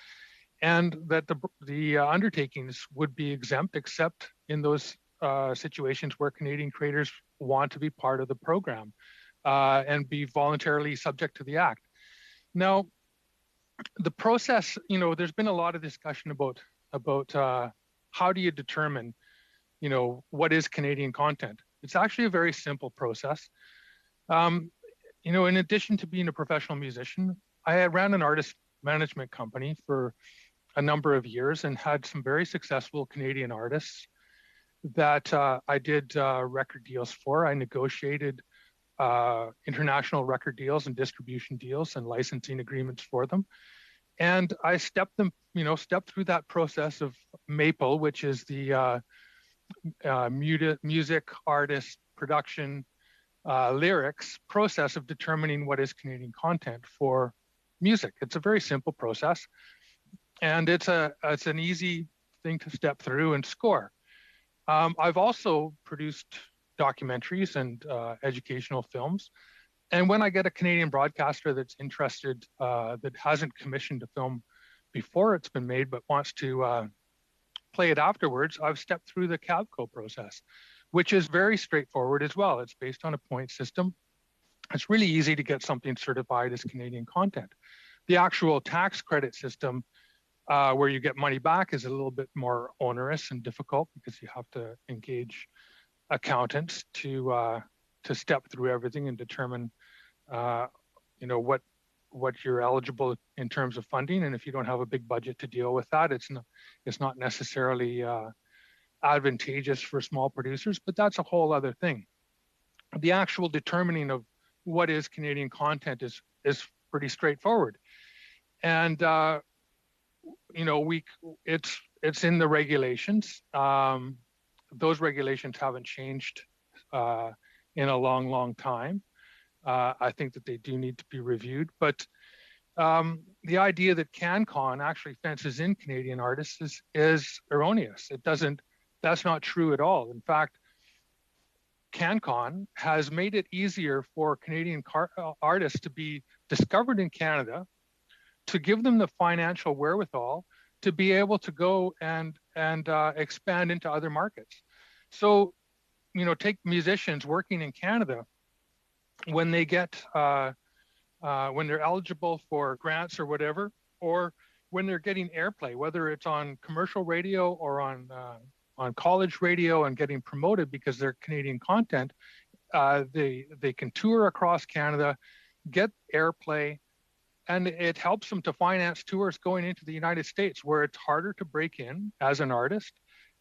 And that the undertakings would be exempt except in those situations where Canadian creators want to be part of the program and be voluntarily subject to the Act. Now, the process, there's been a lot of discussion about how do you determine, what is Canadian content? It's actually a very simple process. In addition to being a professional musician, I ran an artist management company for a number of years and had some very successful Canadian artists that I did record deals for. I negotiated international record deals and distribution deals and licensing agreements for them. And I stepped through that process of MAPLE, which is the music, artist, production, lyrics process of determining what is Canadian content for music. It's a very simple process, and it's an easy thing to step through and score. I've also produced documentaries and educational films. And when I get a Canadian broadcaster that's interested, that hasn't commissioned a film before it's been made, but wants to play it afterwards, I've stepped through the CABCO process, which is very straightforward as well. It's based on a point system. It's really easy to get something certified as Canadian content. The actual tax credit system, where you get money back, is a little bit more onerous and difficult because you have to engage accountants to step through everything and determine what you're eligible in terms of funding. And if you don't have a big budget to deal with that, it's not necessarily advantageous for small producers, but that's a whole other thing. The actual determining of what is Canadian content is pretty straightforward. And it's in the regulations. Those regulations haven't changed in a long time. I think that they do need to be reviewed, but the idea that CanCon actually fences in Canadian artists is erroneous. That's not true at all. In fact, CanCon has made it easier for Canadian artists to be discovered in Canada, to give them the financial wherewithal to be able to go and expand into other markets. So, take musicians working in Canada, when they get when they're eligible for grants or whatever, or when they're getting airplay, whether it's on commercial radio or on college radio and getting promoted because they're Canadian content, they can tour across Canada, get airplay, and it helps them to finance tours going into the United States, where it's harder to break in as an artist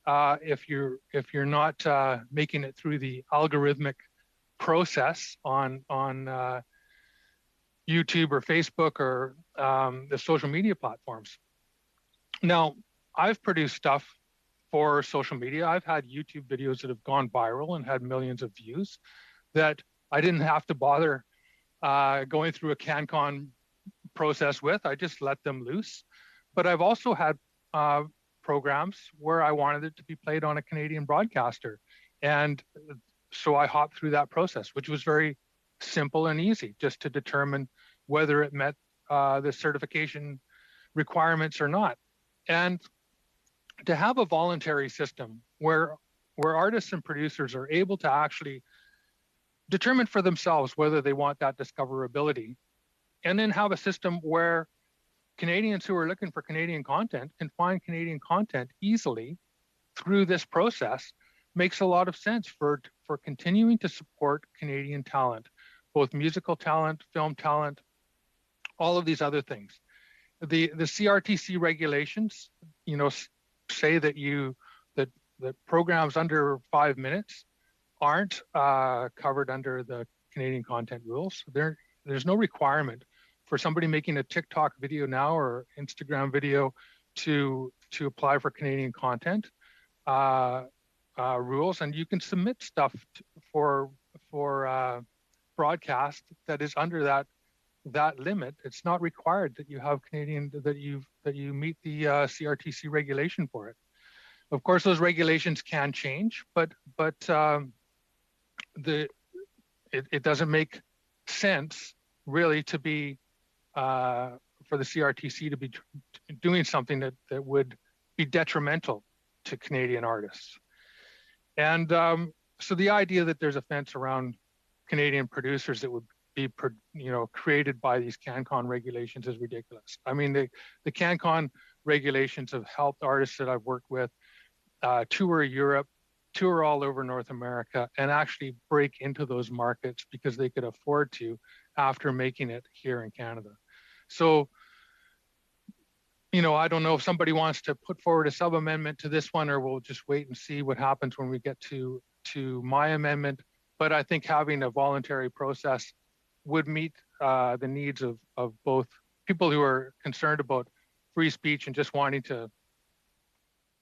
if you're not making it through the algorithmic process on YouTube or Facebook or the social media platforms. Now, I've produced stuff for social media. I've had YouTube videos that have gone viral and had millions of views that I didn't have to bother going through a CanCon process with. I just let them loose. But I've also had programs where I wanted it to be played on a Canadian broadcaster. And so I hopped through that process, which was very simple and easy, just to determine whether it met the certification requirements or not. And to have a voluntary system where artists and producers are able to actually determine for themselves whether they want that discoverability, and then have a system where Canadians who are looking for Canadian content can find Canadian content easily through this process, makes a lot of sense for continuing to support Canadian talent, both musical talent, film talent, all of these other things. The CRTC regulations, say that programs under 5 minutes aren't covered under the Canadian content rules. There's no requirement for somebody making a TikTok video now or Instagram video to apply for Canadian content rules, and you can submit stuff for broadcast that is under that limit. It's not required that you have that you meet the CRTC regulation for it. Of course, those regulations can change, but it doesn't make sense really to be for the CRTC to be doing something that would be detrimental to Canadian artists. And so the idea that there's a fence around Canadian producers that would be created by these CanCon regulations is ridiculous. I mean, the CanCon regulations have helped artists that I've worked with tour Europe, tour all over North America, and actually break into those markets because they could afford to after making it here in Canada. So, I don't know if somebody wants to put forward a sub-amendment to this one, or we'll just wait and see what happens when we get to my amendment. But I think having a voluntary process would meet the needs of both people who are concerned about free speech and just wanting to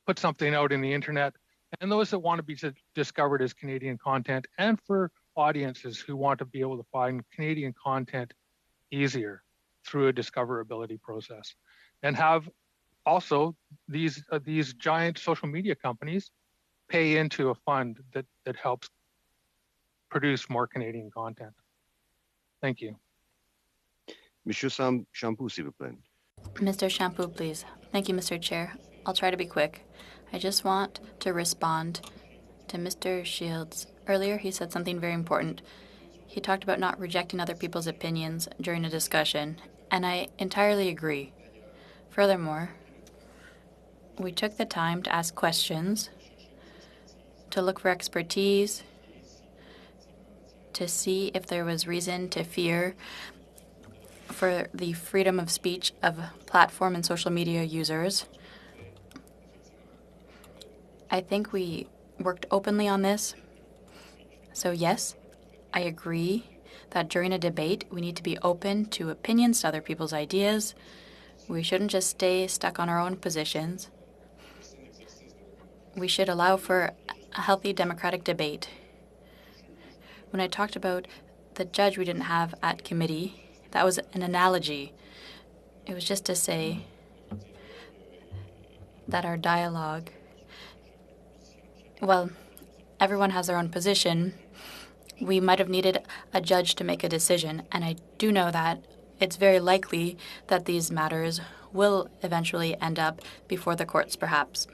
put something out in the internet, and those that want to be discovered as Canadian content, and for audiences who want to be able to find Canadian content easier through a discoverability process. And have also these giant social media companies pay into a fund that helps produce more Canadian content. Thank you. Monsieur Champoux, s'il vous plaît. Mr. Champoux, please. Thank you, Mr. Chair. I'll try to be quick. I just want to respond to Mr. Shields. Earlier, he said something very important. He talked about not rejecting other people's opinions during a discussion, and I entirely agree. Furthermore, we took the time to ask questions, to look for expertise, to see if there was reason to fear for the freedom of speech of platform and social media users. I think we worked openly on this. So yes, I agree that during a debate, we need to be open to opinions, to other people's ideas. We shouldn't just stay stuck on our own positions. We should allow for a healthy democratic debate. When I talked about the judge we didn't have at committee, that was an analogy. It was just to say that our dialogue, well, everyone has their own position. We might have needed a judge to make a decision, and I do know that it's very likely that these matters will eventually end up before the courts, perhaps.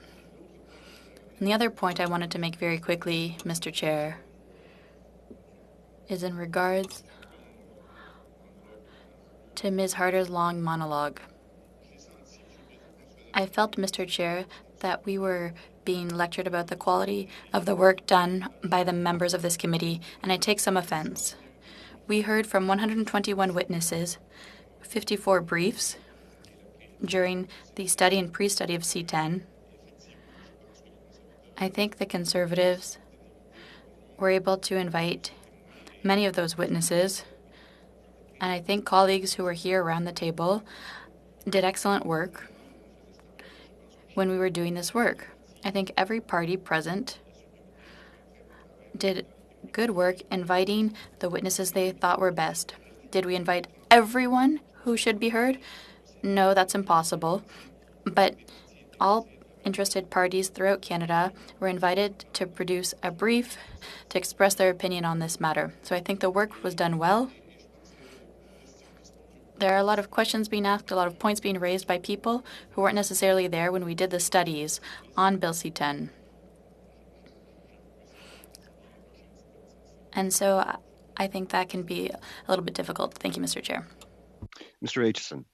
And the other point I wanted to make very quickly, Mr. Chair, is in regards to Ms. Harder's long monologue. I felt, Mr. Chair, that we were being lectured about the quality of the work done by the members of this committee, and I take some offense. We heard from 121 witnesses, 54 briefs during the study and pre-study of C10. I think the Conservatives were able to invite many of those witnesses, and I think colleagues who were here around the table did excellent work when we were doing this work. I think every party present did good work inviting the witnesses they thought were best. Did we invite everyone who should be heard? No, that's impossible. But all interested parties throughout Canada were invited to produce a brief to express their opinion on this matter. So I think the work was done well. There are a lot of questions being asked, a lot of points being raised by people who weren't necessarily there when we did the studies on Bill C-10. And so I think that can be a little bit difficult. Thank you, Mr. Chair. Mr. Aitchison.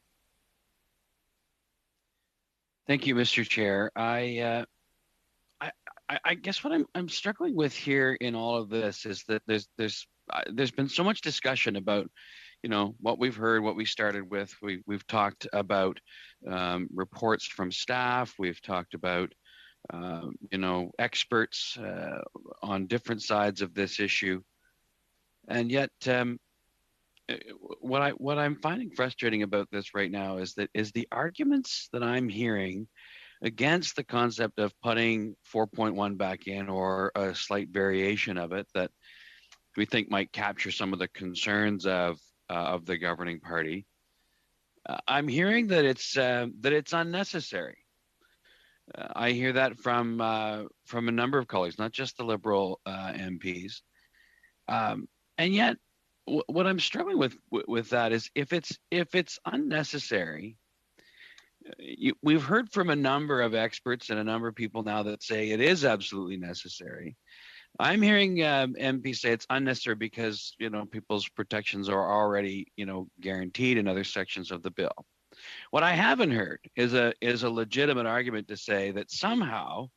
Thank you, Mr. Chair. I guess what I'm struggling with here in all of this is that there's been so much discussion about, you know, what we've heard, what we started with. We've talked about reports from staff. We've talked about you know, experts on different sides of this issue, and yet what I'm finding frustrating about this right now is the arguments that I'm hearing against the concept of putting 4.1 back in, or a slight variation of it that we think might capture some of the concerns of the governing party. I'm hearing that it's unnecessary. I hear that from a number of colleagues, not just the Liberal MPs, and yet what I'm struggling with that is if it's unnecessary. We've heard from a number of experts and a number of people now that say it is absolutely necessary. I'm hearing MPs say it's unnecessary because, you know, people's protections are already, you know, guaranteed in other sections of the bill. What I haven't heard is a legitimate argument to say that somehow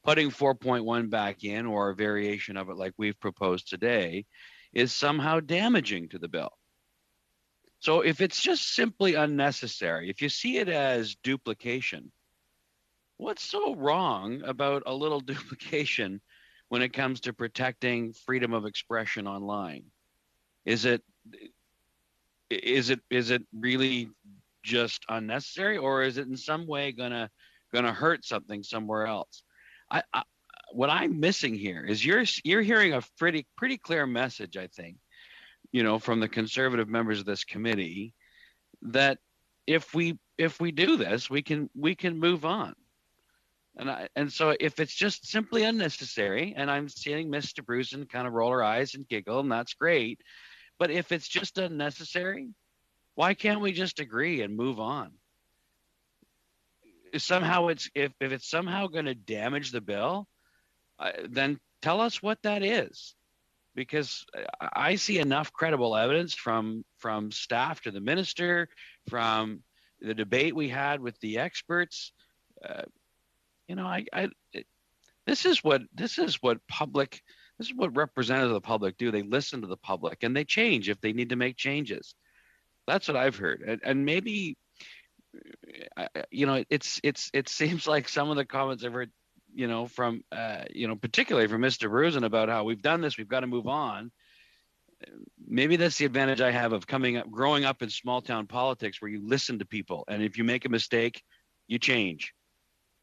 putting 4.1 back in, or a variation of it like we've proposed today, is somehow damaging to the bill. So if it's just simply unnecessary, if you see it as duplication, what's so wrong about a little duplication when it comes to protecting freedom of expression online? Is it really just unnecessary, or is it in some way gonna hurt something somewhere else? What I'm missing here is you're hearing a pretty clear message, I think, you know, from the Conservative members of this committee, that if we do this, we can move on. And so if it's just simply unnecessary, and I'm seeing Mr. Brusen kind of roll her eyes and giggle, and that's great, but if it's just unnecessary, why can't we just agree and move on? If it's somehow going to damage the bill, then tell us what that is. Because I see enough credible evidence from staff to the minister, from the debate we had with the experts. You know, this is what representatives of the public do. They listen to the public and they change if they need to make changes. That's what I've heard, and maybe, you know, it seems like some of the comments I've heard, you know, from you know, particularly from Mr. Brusen about how we've done this, we've got to move on. Maybe that's the advantage I have of growing up in small town politics, where you listen to people, and if you make a mistake, you change.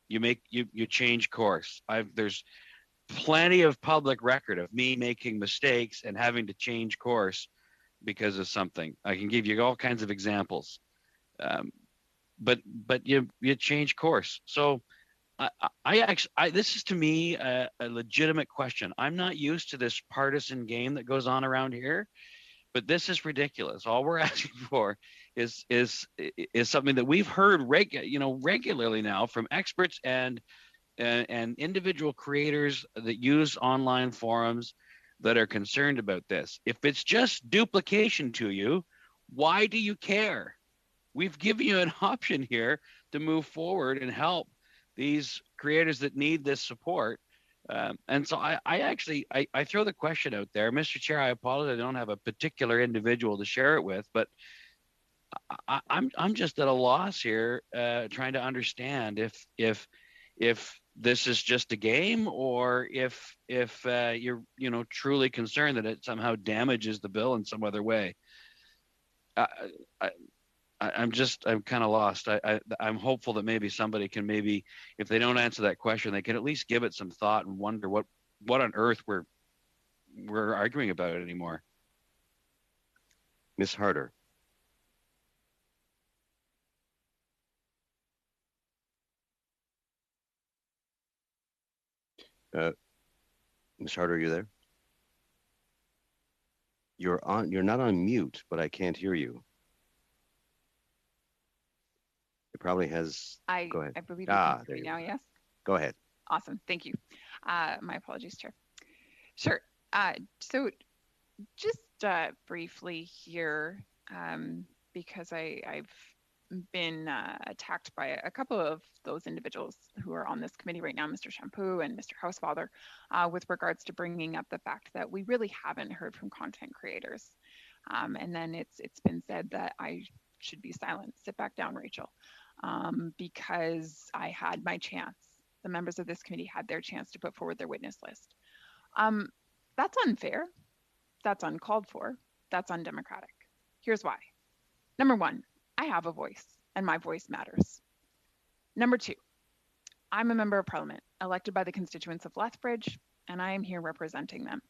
You change course. There's plenty of public record of me making mistakes and having to change course because of something. I can give you all kinds of examples, but you change course. So this is, to me, a legitimate question. I'm not used to this partisan game that goes on around here, but this is ridiculous. All we're asking for is something that we've heard regularly now from experts and individual creators that use online forums that are concerned about this. If it's just duplication to you, why do you care? We've given you an option here to move forward and help these creators that need this support. And so I throw the question out there, Mr. Chair. I apologize, I don't have a particular individual to share it with, but I'm just at a loss here, trying to understand if this is just a game, or if you're, you know, truly concerned that it somehow damages the bill in some other way. I'm kind of lost. I'm hopeful that maybe somebody can, if they don't answer that question, they can at least give it some thought and wonder what on earth we're arguing about it anymore. Ms. Harder. Ms. Harder, are you there? You're not on mute, but I can't hear you. It probably has. Go ahead. I believe you can hear me there now, yes? Go ahead. Awesome. Thank you. My apologies, Chair. Sure. So just briefly here, because I've been attacked by a couple of those individuals who are on this committee right now, Mr. Shampoo and Mr. Housefather, with regards to bringing up the fact that we really haven't heard from content creators. And then it's been said that I should be silent. Sit back down, Rachel, because I had my chance. The members of this committee had their chance to put forward their witness list. That's unfair. That's uncalled for. That's undemocratic. Here's why. Number one, I have a voice and my voice matters. Number two, I'm a member of parliament elected by the constituents of Lethbridge, and I am here representing them.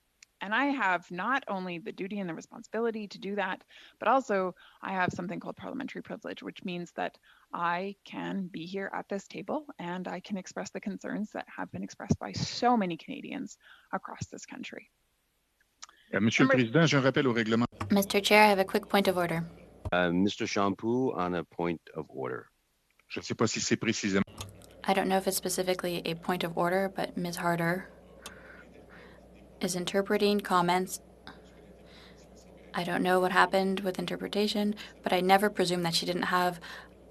And I have not only the duty and the responsibility to do that, but also I have something called parliamentary privilege, which means that I can be here at this table and I can express the concerns that have been expressed by so many Canadians across this country. Monsieur le Président, j'ai un rappel au règlement. Mr. Chair, I have a quick point of order. Mr. Shampoo on a point of order. Je ne sais pas si c'est précisément. I don't know if it's specifically a point of order, but Ms. Harder is interpreting comments. I don't know what happened with interpretation, but I never presumed that she didn't have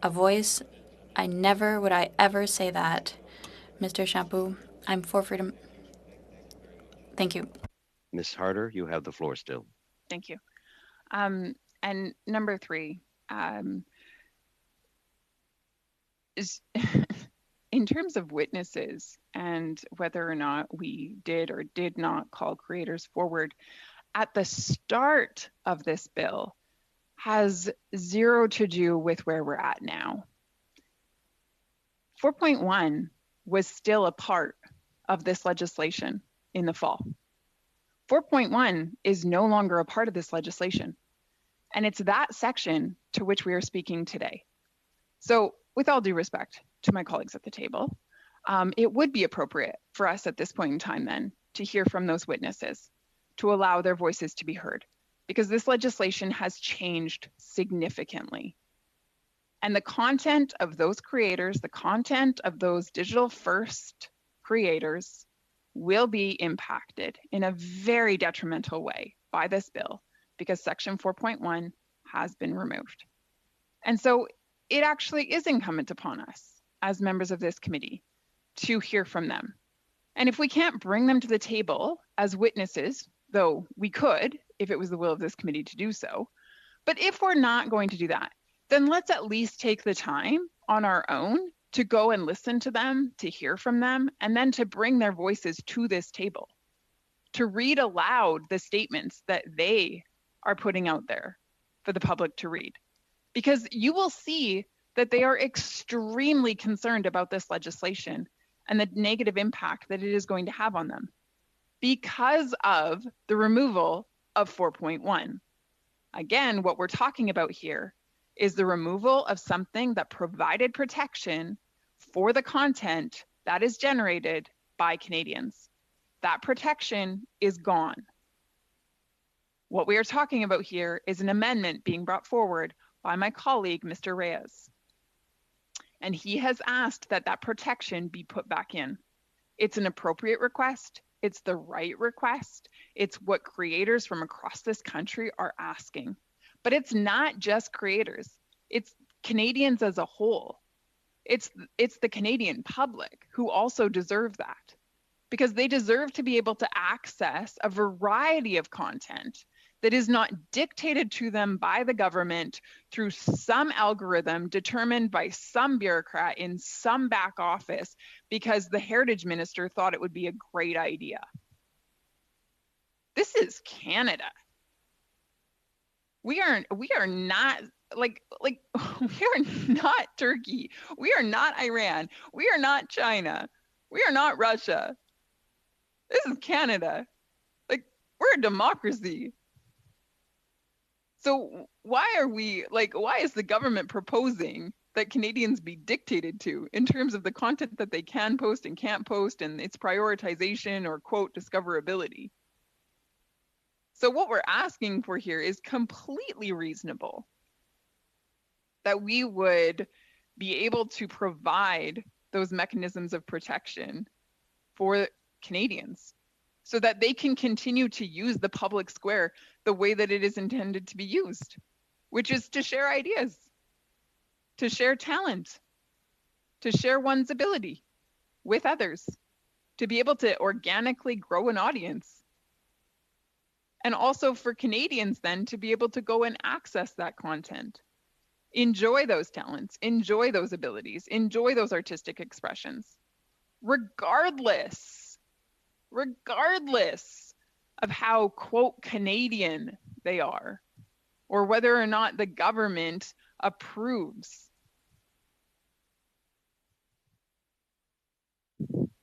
a voice. Would I ever say that. Mr. Shampoo, I'm for freedom. Thank you. Ms. Harder, you have the floor still. Thank you. And number three, is in terms of witnesses and whether or not we did or did not call creators forward at the start of this bill has zero to do with where we're at now. 4.1 was still a part of this legislation in the fall. 4.1 is no longer a part of this legislation. And it's that section to which we are speaking today. So with all due respect to my colleagues at the table, it would be appropriate for us at this point in time then to hear from those witnesses, to allow their voices to be heard, because this legislation has changed significantly. And the content of those creators, the content of those digital first creators will be impacted in a very detrimental way by this bill because section 4.1 has been removed. And so it actually is incumbent upon us as members of this committee to hear from them. And if we can't bring them to the table as witnesses, though we could if it was the will of this committee to do so, but if we're not going to do that, then let's at least take the time on our own to go and listen to them, to hear from them, and then to bring their voices to this table, to read aloud the statements that they are putting out there for the public to read. Because you will see that they are extremely concerned about this legislation and the negative impact that it is going to have on them because of the removal of 4.1. Again, what we're talking about here is the removal of something that provided protection for the content that is generated by Canadians. That protection is gone. What we are talking about here is an amendment being brought forward by my colleague, Mr. Reyes. And he has asked that that protection be put back in. It's an appropriate request. It's the right request. It's what creators from across this country are asking. But it's not just creators. It's Canadians as a whole. It's the Canadian public who also deserve that because they deserve to be able to access a variety of content that is not dictated to them by the government through some algorithm determined by some bureaucrat in some back office because the heritage minister thought it would be a great idea. This is Canada. We are not like we are not Turkey. We are not Iran. We are not China. We are not Russia. This is Canada. Like We're a democracy. So why is the government proposing that Canadians be dictated to in terms of the content that they can post and can't post and its prioritization or quote discoverability? So what we're asking for here is completely reasonable. That we would be able to provide those mechanisms of protection for Canadians so that they can continue to use the public square the way that it is intended to be used, which is to share ideas, to share talent, to share one's ability with others, to be able to organically grow an audience. And also for Canadians then to be able to go and access that content, enjoy those talents, enjoy those abilities, enjoy those artistic expressions, regardless of how, quote, Canadian they are, or whether or not the government approves.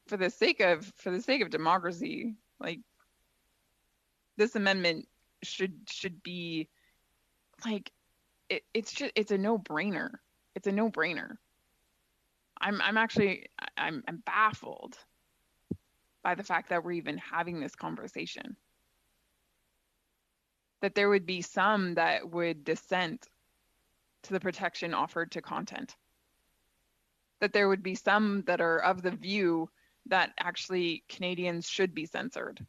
For the sake of democracy, like, this amendment should be like, it's a no-brainer. It's a no-brainer. I'm baffled by the fact that we're even having this conversation. That there would be some that would dissent to the protection offered to content. That there would be some that are of the view that actually Canadians should be censored.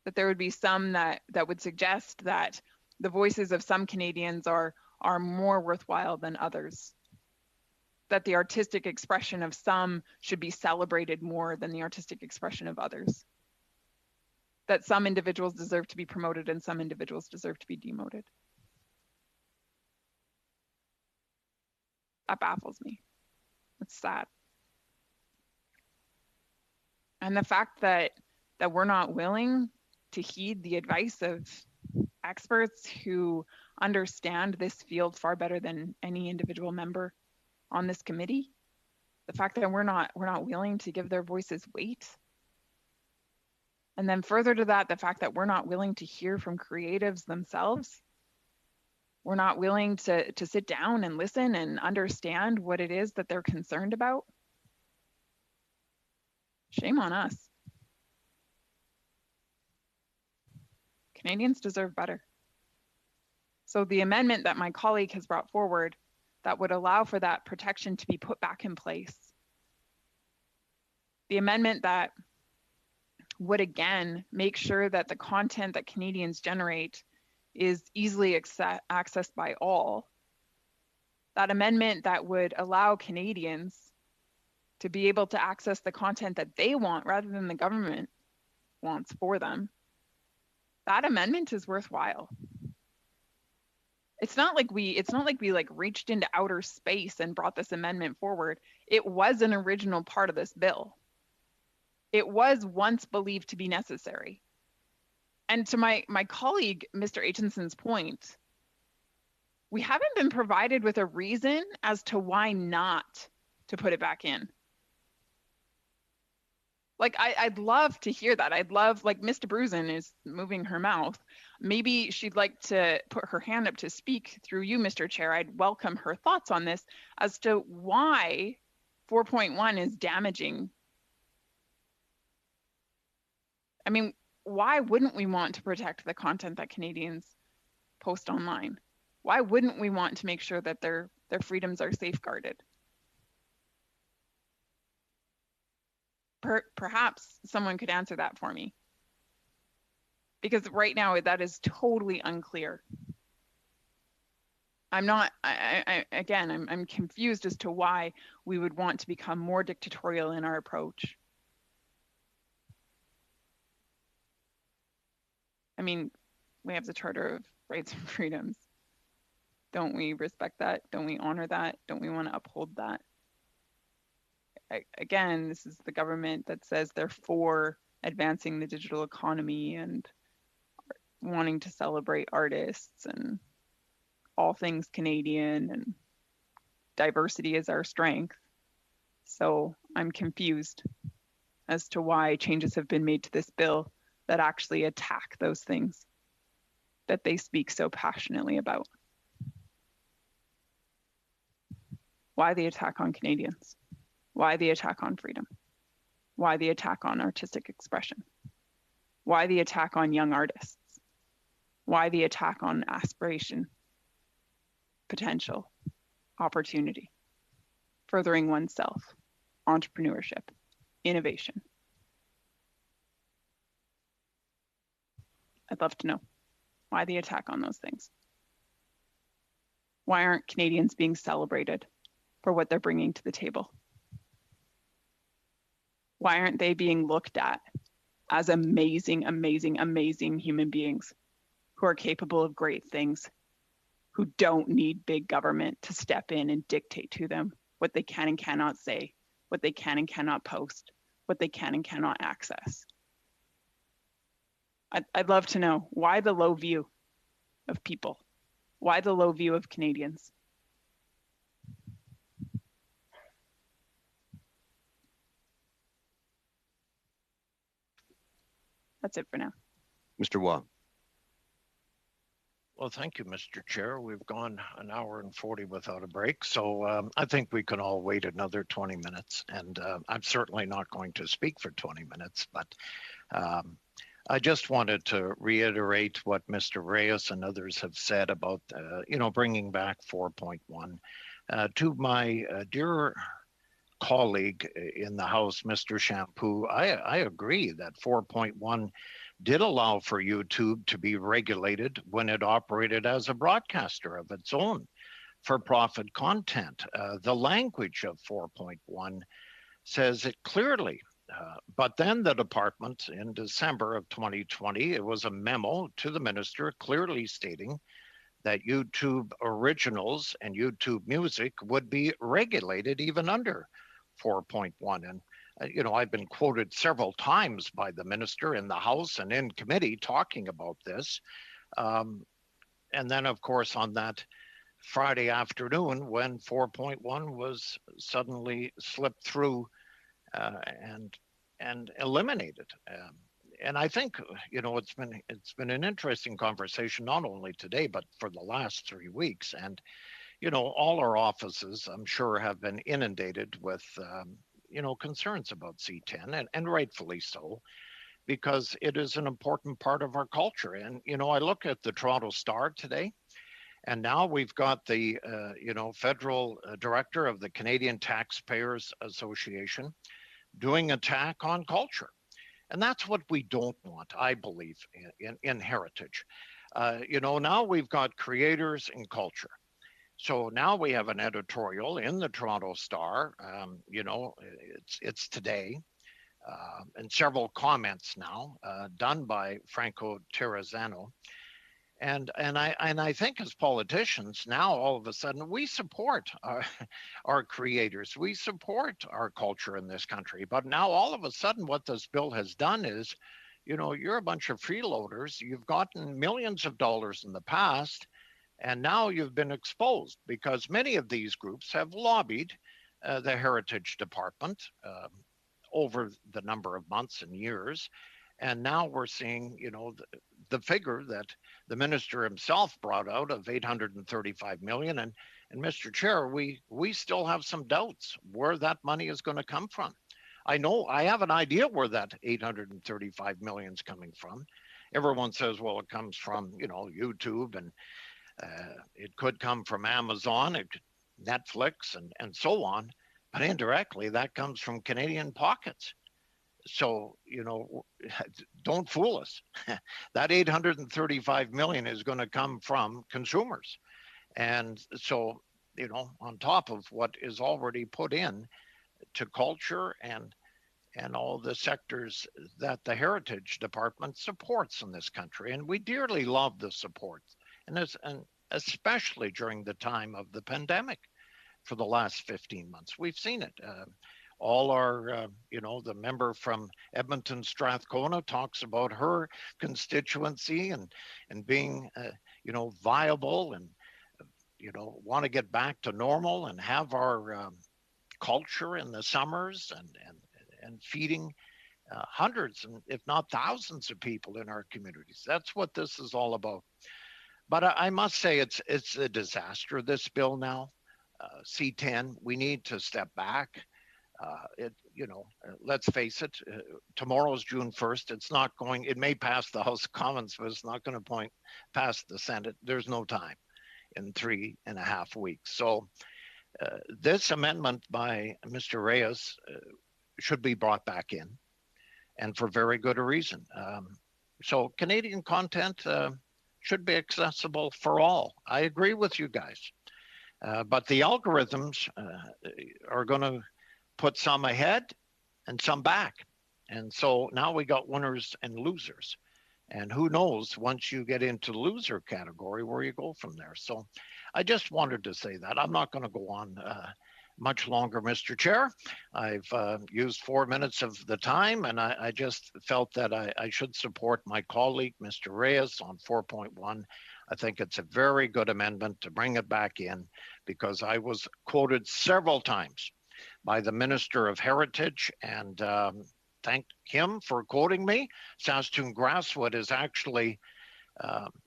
That there would be some that would suggest that the voices of some Canadians are more worthwhile than others. That the artistic expression of some should be celebrated more than the artistic expression of others. That some individuals deserve to be promoted and some individuals deserve to be demoted. That baffles me. It's sad. And the fact that we're not willing to heed the advice of experts who understand this field far better than any individual member on this committee, the fact that we're not willing to give their voices weight, and then further to that, the fact that we're not willing to hear from creatives themselves, we're not willing to sit down and listen and understand what it is that they're concerned about. Shame on us. Canadians deserve better. So the amendment that my colleague has brought forward that would allow for that protection to be put back in place. The amendment that would again make sure that the content that Canadians generate is easily accessed by all. That amendment that would allow Canadians to be able to access the content that they want rather than the government wants for them. That amendment is worthwhile. It's not like we reached into outer space and brought this amendment forward. It was an original part of this bill. It was once believed to be necessary. And to my colleague, Mr. Aitchison's point, we haven't been provided with a reason as to why not to put it back in. Like, I'd love to hear that. I'd love, like, Ms. DeBruzen is moving her mouth. Maybe she'd like to put her hand up to speak through you, Mr. Chair. I'd welcome her thoughts on this as to why 4.1 is damaging. I mean, why wouldn't we want to protect the content that Canadians post online? Why wouldn't we want to make sure that their freedoms are safeguarded? Perhaps someone could answer that for me. Because right now that is totally unclear. I'm confused as to why we would want to become more dictatorial in our approach. I mean, we have the Charter of Rights and Freedoms. Don't we respect that? Don't we honor that? Don't we want to uphold that? Again, this is the government that says they're for advancing the digital economy and wanting to celebrate artists and all things Canadian, and diversity is our strength. So I'm confused as to why changes have been made to this bill that actually attack those things that they speak so passionately about. Why the attack on Canadians? Why the attack on freedom? Why the attack on artistic expression? Why the attack on young artists? Why the attack on aspiration, potential, opportunity, furthering oneself, entrepreneurship, innovation? I'd love to know why the attack on those things. Why aren't Canadians being celebrated for what they're bringing to the table? Why aren't they being looked at as amazing, amazing, amazing human beings who are capable of great things, who don't need big government to step in and dictate to them what they can and cannot say, what they can and cannot post, what they can and cannot access? I'd love to know why the low view of people, why the low view of Canadians. That's it for now. Mr. Waugh. Well, thank you, Mr. Chair. We've gone an hour and 40 without a break, so I think we can all wait another 20 minutes. And I'm certainly not going to speak for 20 minutes, but I just wanted to reiterate what Mr. Reyes and others have said about, bringing back 4.1. To my dear colleague in the House, Mr. Shampoo, I agree that 4.1 did allow for YouTube to be regulated when it operated as a broadcaster of its own for-profit content. The language of 4.1 says it clearly. But then the department in December of 2020, it was a memo to the minister clearly stating that YouTube originals and YouTube music would be regulated even under 4.1. And, I've been quoted several times by the minister in the House and in committee talking about this. And then, of course, on that Friday afternoon when 4.1 was suddenly slipped through and eliminated. And I think it's been an interesting conversation not only today but for the last 3 weeks. And all our offices, I'm sure, have been inundated with concerns about C10, and rightfully so, because it is an important part of our culture. And I look at the Toronto Star today. And now we've got the, federal director of the Canadian Taxpayers Association doing attack on culture. And that's what we don't want, I believe, in heritage. Now we've got creators in culture. So now we have an editorial in the Toronto Star, it's today, and several comments now done by Franco Terrazzano. And I think as politicians now, all of a sudden, we support our creators. We support our culture in this country. But now all of a sudden, what this bill has done is, you're a bunch of freeloaders. You've gotten millions of dollars in the past, and now you've been exposed because many of these groups have lobbied the Heritage Department over the number of months and years. And now we're seeing, the figure that the minister himself brought out of 835 million. And Mr. Chair, we still have some doubts where that money is going to come from. I know I have an idea where that 835 million is coming from. Everyone says, well, it comes from, YouTube, and it could come from Amazon, Netflix, and so on. But indirectly, that comes from Canadian pockets. So, don't fool us. That 835 million is going to come from consumers. And so, on top of what is already put in to culture and all the sectors that the Heritage Department supports in this country. And we dearly love the support, and especially during the time of the pandemic for the last 15 months. We've seen it. All our, the member from Edmonton Strathcona talks about her constituency and being, viable and, want to get back to normal and have our culture in the summers and feeding hundreds, if not thousands of people in our communities. That's what this is all about. But I must say it's a disaster, this bill now. C10, we need to step back. Let's face it, tomorrow's June 1st. It may pass the House of Commons, but it's not going to pass the Senate. There's no time in 3.5 weeks. So this amendment by Mr. Reyes should be brought back in, and for very good a reason. So Canadian content should be accessible for all. I agree with you guys. But the algorithms are going to put some ahead and some back. And so now we got winners and losers. And who knows, once you get into loser category, where you go from there. So I just wanted to say that. I'm not going to go on much longer, Mr. Chair. I've used 4 minutes of the time, and I just felt that I should support my colleague, Mr. Reyes, on 4.1. I think it's a very good amendment to bring it back in, because I was quoted several times by the Minister of Heritage, and thank him for quoting me. Saskatoon Grasswood is actually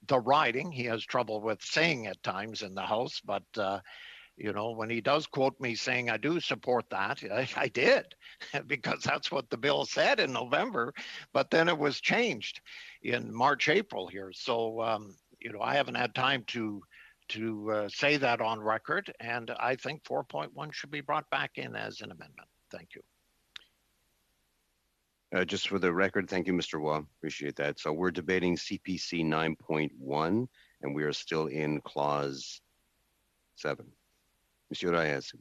the riding. He has trouble with saying at times in the House, but when he does quote me saying I do support that, I did, because that's what the bill said in November, but then it was changed in March, April here. So, I haven't had time to say that on record, and I think 4.1 should be brought back in as an amendment. Thank you. Just for the record, thank you, Mr. Waugh. Appreciate that. So we're debating CPC 9.1, and we are still in clause 7. Monsieur Reyes.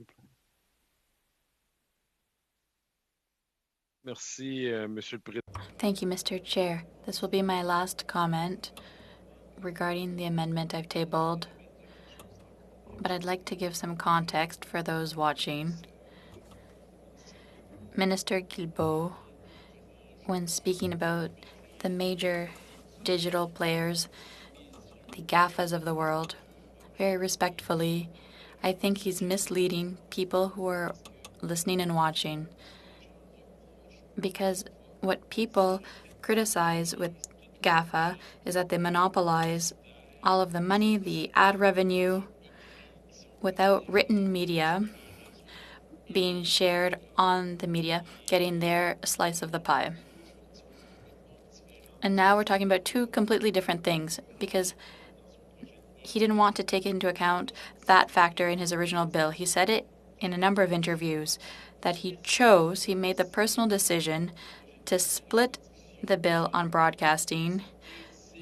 Merci, Monsieur le Président. Thank you, Mr. Chair. This will be my last comment regarding the amendment I've tabled, but I'd like to give some context for those watching. Minister Guilbeault, when speaking about the major digital players, the GAFAs of the world, very respectfully, I think he's misleading people who are listening and watching, because what people criticize with GAFA is that they monopolize all of the money, the ad revenue, without written media being shared on the media, getting their slice of the pie. And now we're talking about two completely different things, because he didn't want to take into account that factor in his original bill. He said it in a number of interviews that he made the personal decision to split the bill on broadcasting,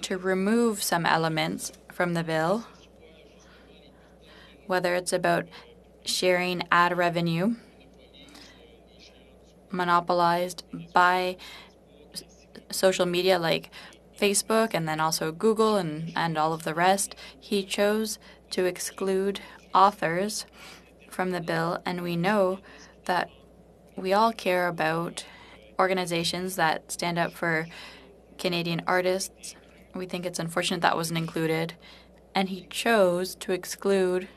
to remove some elements from the bill, whether it's about sharing ad revenue monopolized by social media like Facebook and then also Google and all of the rest. He chose to exclude authors from the bill, and we know that we all care about organizations that stand up for Canadian artists. We think it's unfortunate that wasn't included, and he chose to exclude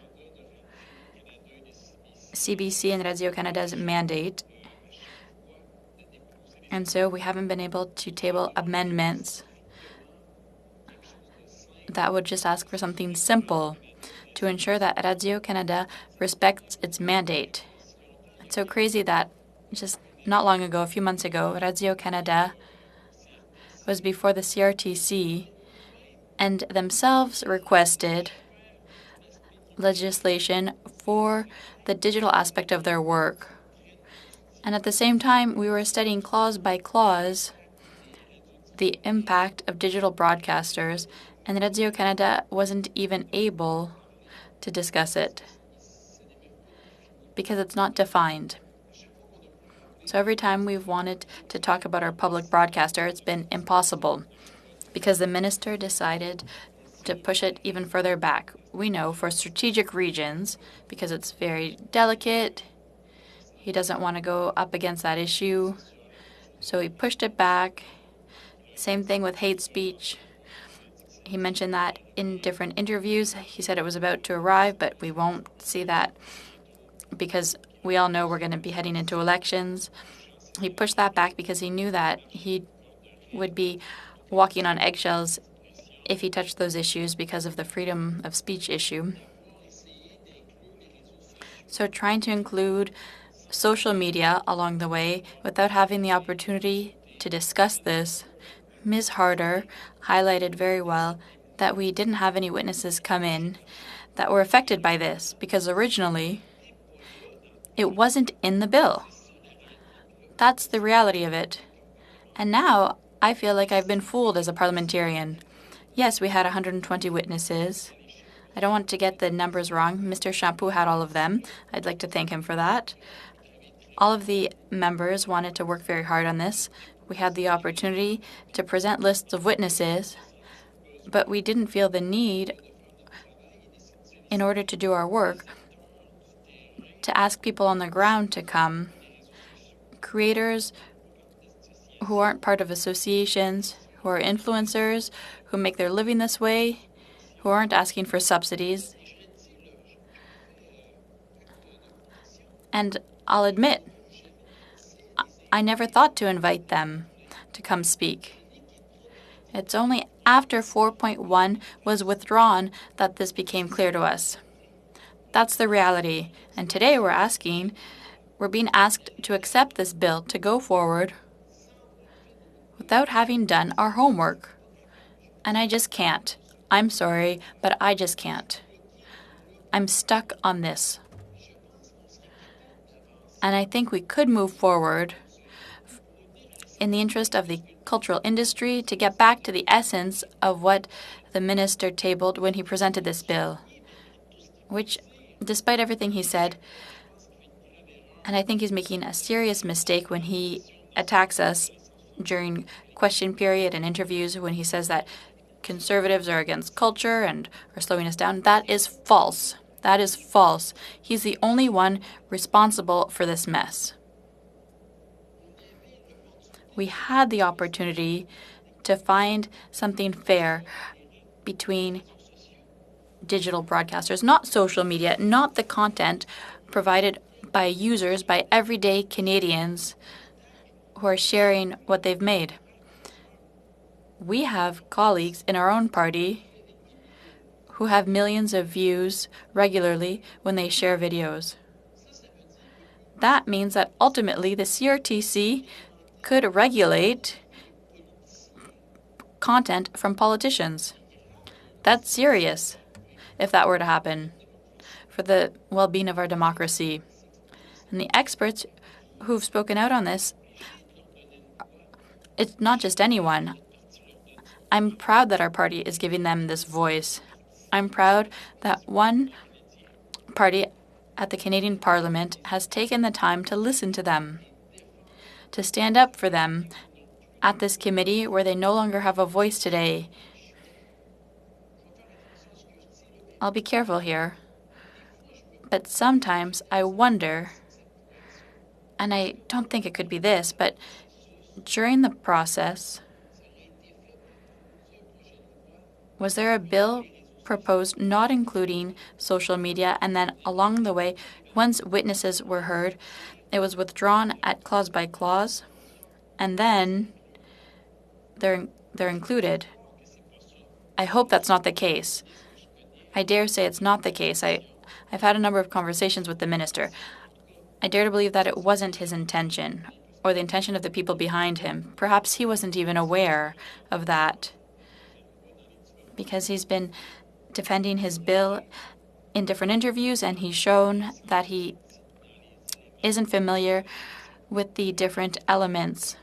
CBC and Radio-Canada's mandate. And so we haven't been able to table amendments that would just ask for something simple to ensure that Radio-Canada respects its mandate. It's so crazy that just not long ago, a few months ago, Radio-Canada was before the CRTC and themselves requested legislation for the digital aspect of their work. And at the same time, we were studying clause by clause the impact of digital broadcasters, and Radio-Canada wasn't even able to discuss it because it's not defined. So every time we've wanted to talk about our public broadcaster, it's been impossible because the minister decided to push it even further back. We know for strategic regions, because it's very delicate, he doesn't want to go up against that issue, so he pushed it back. Same thing with hate speech. He mentioned that in different interviews. He said it was about to arrive, but we won't see that because we all know we're going to be heading into elections. He pushed that back because he knew that he would be walking on eggshells if he touched those issues because of the freedom of speech issue. So trying to include social media along the way without having the opportunity to discuss this, Ms. Harder highlighted very well that we didn't have any witnesses come in that were affected by this because originally it wasn't in the bill. That's the reality of it. And now I feel like I've been fooled as a parliamentarian. Yes, we had 120 witnesses. I don't want to get the numbers wrong. Mr. Shampoo had all of them. I'd like to thank him for that. All of the members wanted to work very hard on this. We had the opportunity to present lists of witnesses, but we didn't feel the need, in order to do our work, to ask people on the ground to come. Creators who aren't part of associations, who are influencers, who make their living this way, who aren't asking for subsidies. And I'll admit, I never thought to invite them to come speak. It's only after 4.1 was withdrawn that this became clear to us. That's the reality. And today we're being asked to accept this bill to go forward without having done our homework. And I just can't. I'm sorry, but I just can't. I'm stuck on this. And I think we could move forward in the interest of the cultural industry to get back to the essence of what the minister tabled when he presented this bill, which, despite everything he said, and I think he's making a serious mistake when he attacks us during question period and interviews when he says that conservatives are against culture and are slowing us down. That is false. That is false. He's the only one responsible for this mess. We had the opportunity to find something fair between digital broadcasters, not social media, not the content provided by users, by everyday Canadians who are sharing what they've made. We have colleagues in our own party who have millions of views regularly when they share videos. That means that ultimately the CRTC could regulate content from politicians. That's serious if that were to happen for the well-being of our democracy. And the experts who've spoken out on this, it's not just anyone. I'm proud that our party is giving them this voice. I'm proud that one party at the Canadian Parliament has taken the time to listen to them, to stand up for them at this committee where they no longer have a voice today. I'll be careful here, but sometimes I wonder, and I don't think it could be this, but during the process, was there a bill proposed not including social media, and then along the way, once witnesses were heard, it was withdrawn at clause by clause, and then they're included? I hope that's not the case. I dare say it's not the case. I've had a number of conversations with the minister. I dare to believe that it wasn't his intention, or the intention of the people behind him. Perhaps he wasn't even aware of that, because he's been defending his bill in different interviews, and he's shown that he isn't familiar with the different elements.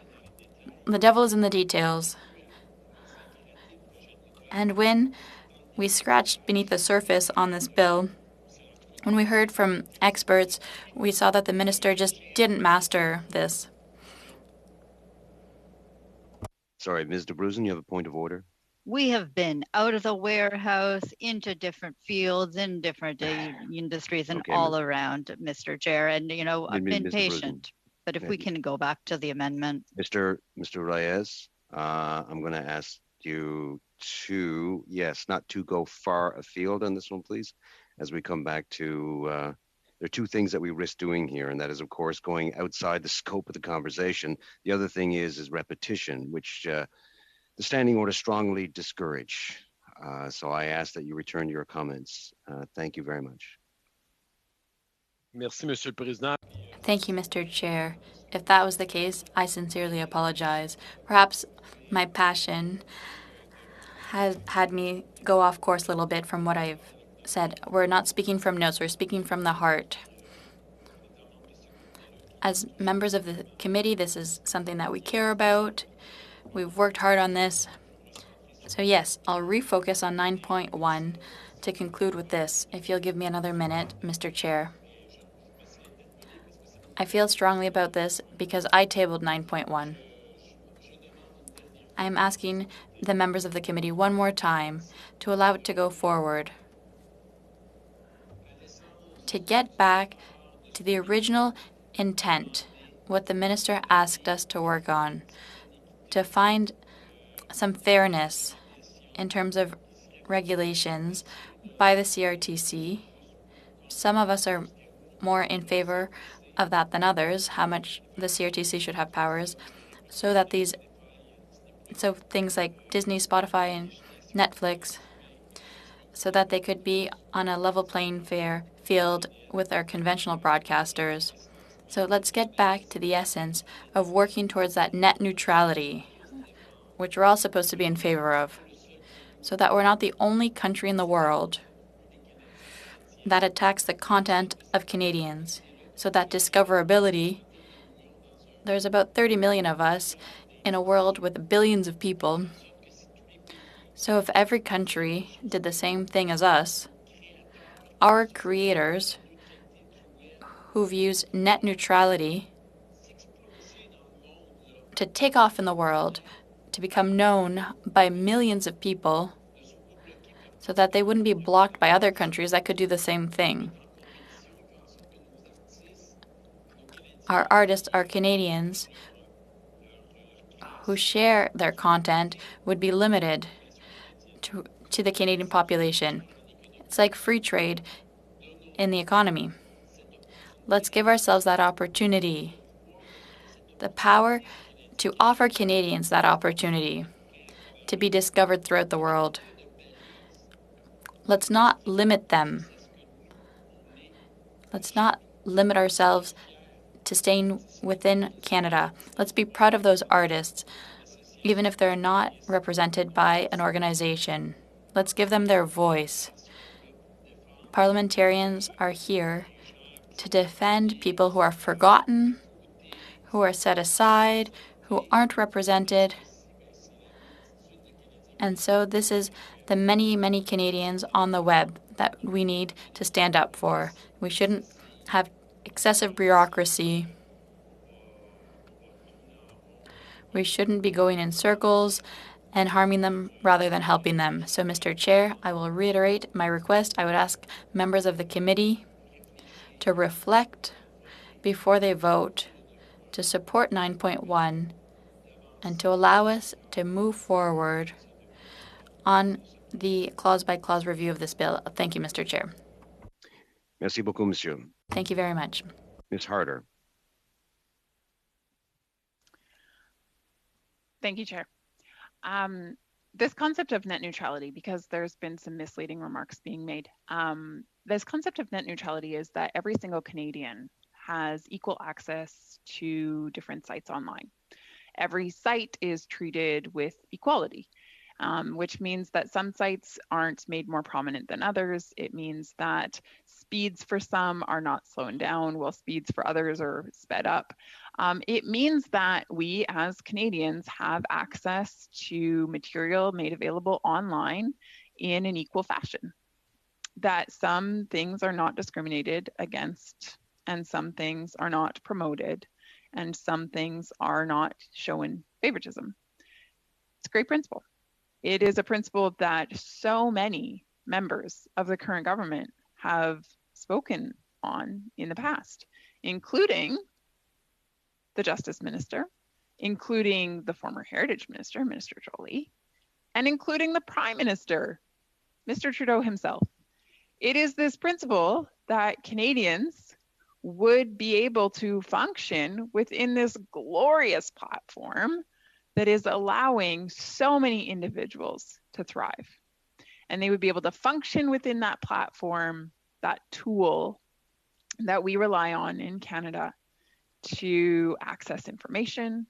The devil is in the details. And when we scratched beneath the surface on this bill, when we heard from experts, we saw that the minister just didn't master this. Sorry, Ms. de Bruzen, you have a point of order? We have been out of the warehouse into different fields in different industries and Okay, all around, Mr. Chair. And, I've been Mr. patient. But if we Yeah. can go back to the amendment. Mr. Reyes, I'm going to ask you not to go far afield on this one, please, as we come back to There are two things that we risk doing here, and that is, of course, going outside the scope of the conversation. The other thing is repetition, which the standing order strongly discourage. So I ask that you return to your comments. Thank you very much. Merci, Monsieur le Président. Thank you, Mr. Chair. If that was the case, I sincerely apologize. Perhaps my passion has had me go off course a little bit from what I've said. We're not speaking from notes, we're speaking from the heart. As members of the committee, this is something that we care about. We've worked hard on this. So yes, I'll refocus on 9.1 to conclude with this. If you'll give me another minute, Mr. Chair. I feel strongly about this because I tabled 9.1. I am asking the members of the committee one more time to allow it to go forward, to get back to the original intent, what the minister asked us to work on, to find some fairness in terms of regulations by the CRTC. Some of us are more in favor of that than others, how much the CRTC should have powers, so that things like Disney, Spotify, and Netflix, so that they could be on a level playing field with our conventional broadcasters. So let's get back to the essence of working towards that net neutrality, which we're all supposed to be in favor of, so that we're not the only country in the world that attacks the content of Canadians, so that discoverability, there's about 30 million of us in a world with billions of people. So if every country did the same thing as us, our creators who've used net neutrality to take off in the world, to become known by millions of people, so that they wouldn't be blocked by other countries that could do the same thing. Our artists, our Canadians, who share their content would be limited to the Canadian population. It's like free trade in the economy. Let's give ourselves that opportunity, the power to offer Canadians that opportunity to be discovered throughout the world. Let's not limit them. Let's not limit ourselves to staying within Canada. Let's be proud of those artists, even if they're not represented by an organization. Let's give them their voice. Parliamentarians are here to defend people who are forgotten, who are set aside, who aren't represented. And so this is the many, many Canadians on the web that we need to stand up for. We shouldn't have excessive bureaucracy. We shouldn't be going in circles and harming them rather than helping them. So, Mr. Chair, I will reiterate my request. I would ask members of the committee to reflect before they vote, to support 9.1, and to allow us to move forward on the clause-by-clause review of this bill. Thank you, Mr. Chair. Merci beaucoup, monsieur. Thank you very much. Ms. Harder. Thank you, Chair. This concept of net neutrality, because there's been some misleading remarks being made. This concept of net neutrality is that every single Canadian has equal access to different sites online. Every site is treated with equality, which means that some sites aren't made more prominent than others. It means that speeds for some are not slowing down, while speeds for others are sped up. It means that we as Canadians have access to material made available online in an equal fashion, that some things are not discriminated against and some things are not promoted and some things are not showing favoritism. It's a great principle. It is a principle that so many members of the current government have spoken on in the past, including the Justice Minister, including the former Heritage Minister, Minister Joly, and including the Prime Minister, Mr. Trudeau himself. It is this principle that Canadians would be able to function within this glorious platform that is allowing so many individuals to thrive. And they would be able to function within that platform, that tool that we rely on in Canada to access information,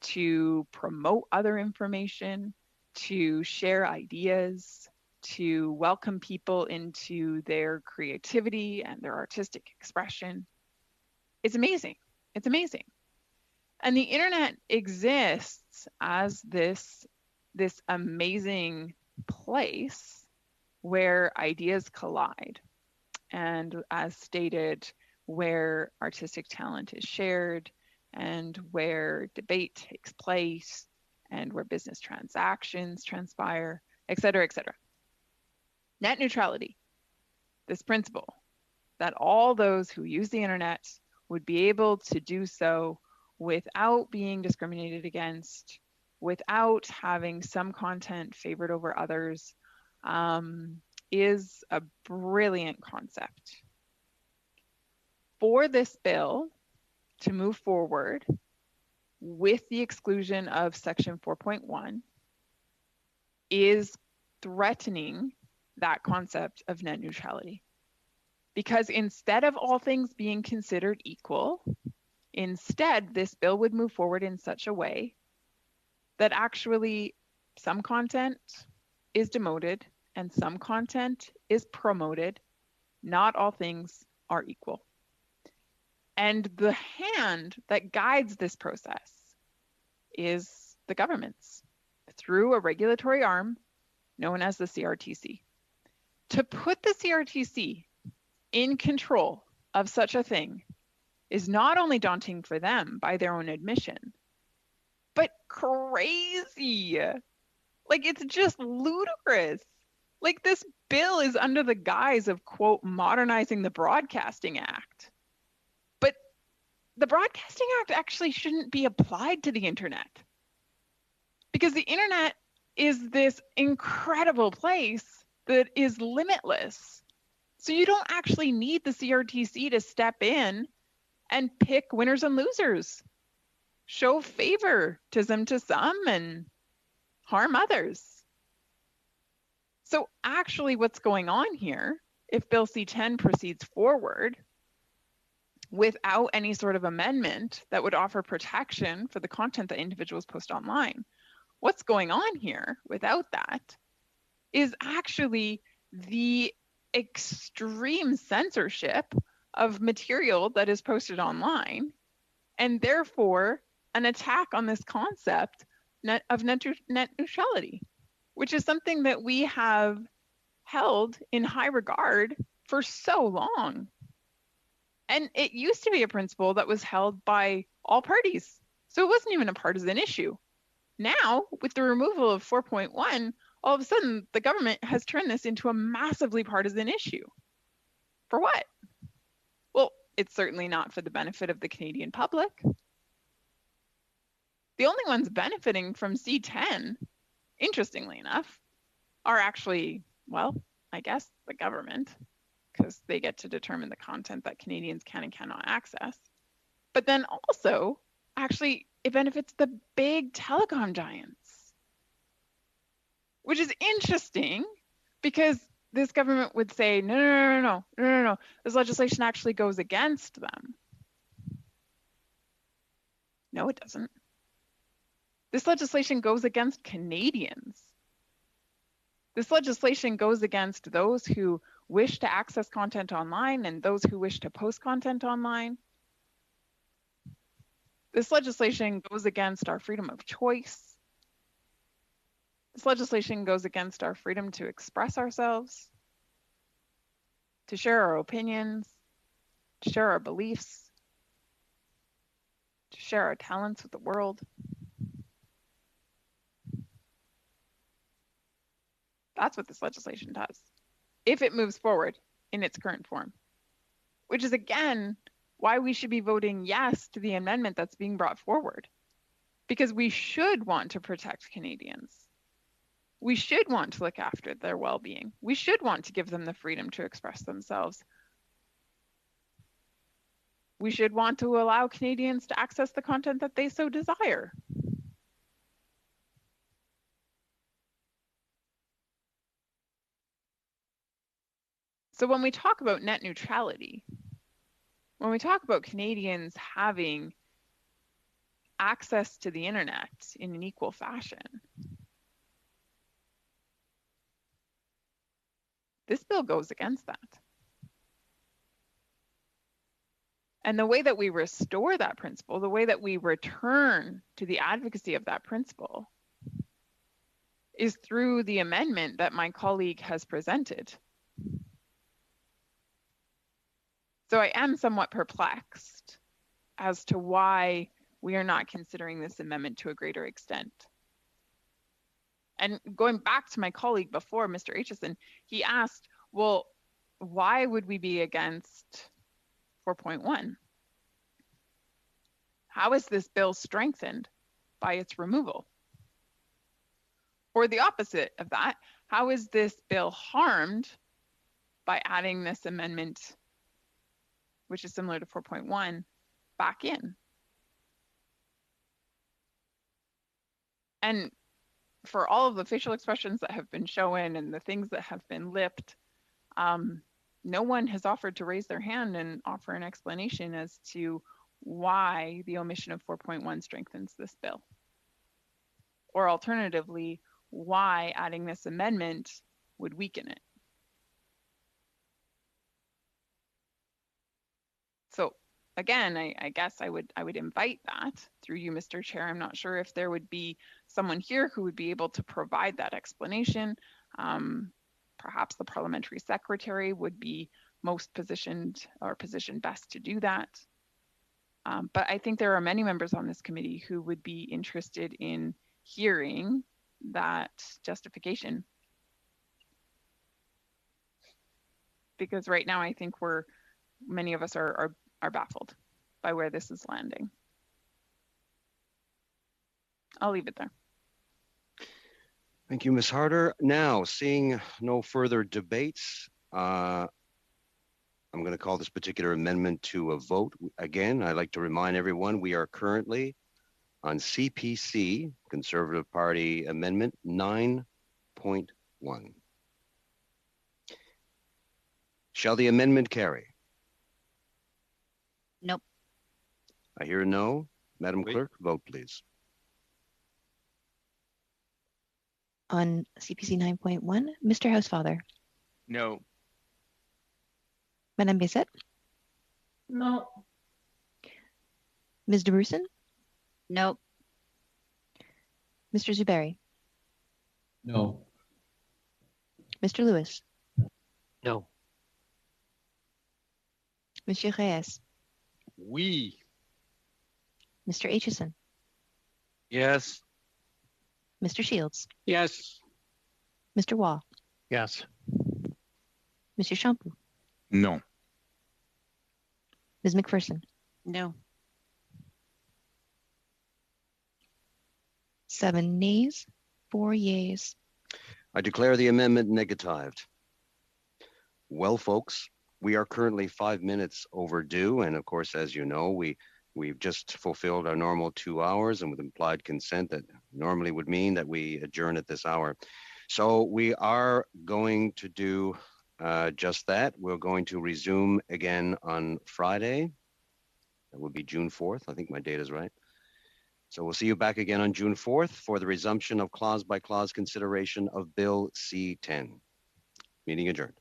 to promote other information, to share ideas, to welcome people into their creativity and their artistic expression. It's amazing. It's amazing. And the internet exists as this amazing place where ideas collide. And as stated, where artistic talent is shared and where debate takes place and where business transactions transpire, et cetera, et cetera. Net neutrality, this principle that all those who use the internet would be able to do so without being discriminated against, without having some content favored over others, is a brilliant concept. For this bill to move forward with the exclusion of Section 4.1 is threatening that concept of net neutrality. Because instead of all things being considered equal, instead this bill would move forward in such a way that actually some content is demoted and some content is promoted. Not all things are equal. And the hand that guides this process is the government's through a regulatory arm known as the CRTC. To put the CRTC in control of such a thing is not only daunting for them by their own admission, but crazy. Like, it's just ludicrous. Like, this bill is under the guise of, quote, modernizing the Broadcasting Act. But the Broadcasting Act actually shouldn't be applied to the internet. Because the internet is this incredible place that is limitless. So you don't actually need the CRTC to step in and pick winners and losers, show favoritism to some and harm others. So actually what's going on here, if Bill C-10 proceeds forward without any sort of amendment that would offer protection for the content that individuals post online, what's going on here without that is actually the extreme censorship of material that is posted online, and therefore an attack on this concept of net neutrality, which is something that we have held in high regard for so long. And it used to be a principle that was held by all parties, so it wasn't even a partisan issue. Now, with the removal of 4.1, all of a sudden, the government has turned this into a massively partisan issue. For what? Well, it's certainly not for the benefit of the Canadian public. The only ones benefiting from C-10, interestingly enough, are actually, well, I guess the government, because they get to determine the content that Canadians can and cannot access. But then also, actually, it benefits the big telecom giants. Which is interesting because this government would say, no, this legislation actually goes against them. No, it doesn't. This legislation goes against Canadians. This legislation goes against those who wish to access content online and those who wish to post content online. This legislation goes against our freedom of choice. This legislation goes against our freedom to express ourselves, to share our opinions, to share our beliefs, to share our talents with the world. That's what this legislation does, if it moves forward in its current form, which is, again, why we should be voting yes to the amendment that's being brought forward, because we should want to protect Canadians. We should want to look after their well-being. We should want to give them the freedom to express themselves. we should want to allow Canadians to access the content that they so desire. So when we talk about net neutrality, when we talk about Canadians having access to the internet in an equal fashion, this bill goes against that. And the way that we restore that principle, the way that we return to the advocacy of that principle, is through the amendment that my colleague has presented. So I am somewhat perplexed as to why we are not considering this amendment to a greater extent. And going back to my colleague before, Mr. Aitchison, he asked, well, why would we be against 4.1? How is this bill strengthened by its removal? Or the opposite of that, how is this bill harmed by adding this amendment, which is similar to 4.1, back in? And for all of the facial expressions that have been shown and the things that have been lipped, no one has offered to raise their hand and offer an explanation as to why the omission of 4.1 strengthens this bill. Or alternatively, why adding this amendment would weaken it. So again, I guess I would invite that through you, Mr. Chair. I'm not sure if there would be someone here who would be able to provide that explanation. Perhaps the parliamentary secretary would be most positioned or positioned best to do that. But I think there are many members on this committee who would be interested in hearing that justification. Because right now I think many of us are baffled by where this is landing. I'll leave it there. Thank you, Ms. Harder. Now, seeing no further debates, I'm going to call this particular amendment to a vote. Again, I'd like to remind everyone we are currently on CPC, Conservative Party Amendment 9.1. Shall the amendment carry? Nope. I hear a no. Madam Clerk, vote please. On CPC 9.1, Mr. Housefather. No. Madame Bessette. No. Ms. DeBrusen. Nope. Mr. Zuberi. No. Mr. Lewis. No. Monsieur Reyes. Oui. Mr. Aitchison. Yes. Mr. Shields. Yes. Mr. Wall. Yes. Monsieur Champoux. Non. Ms. McPherson. No. 7 nays, 4 yeas. I declare the amendment negatived. Well, folks, we are currently 5 minutes overdue. And of course, as you know, we've just fulfilled our normal 2 hours, and with implied consent that normally would mean that we adjourn at this hour. So we are going to do just that. We're going to resume again on Friday. That would be June 4th. I think my date is right. So we'll see you back again on June 4th for the resumption of clause by clause consideration of Bill C-10. Meeting adjourned.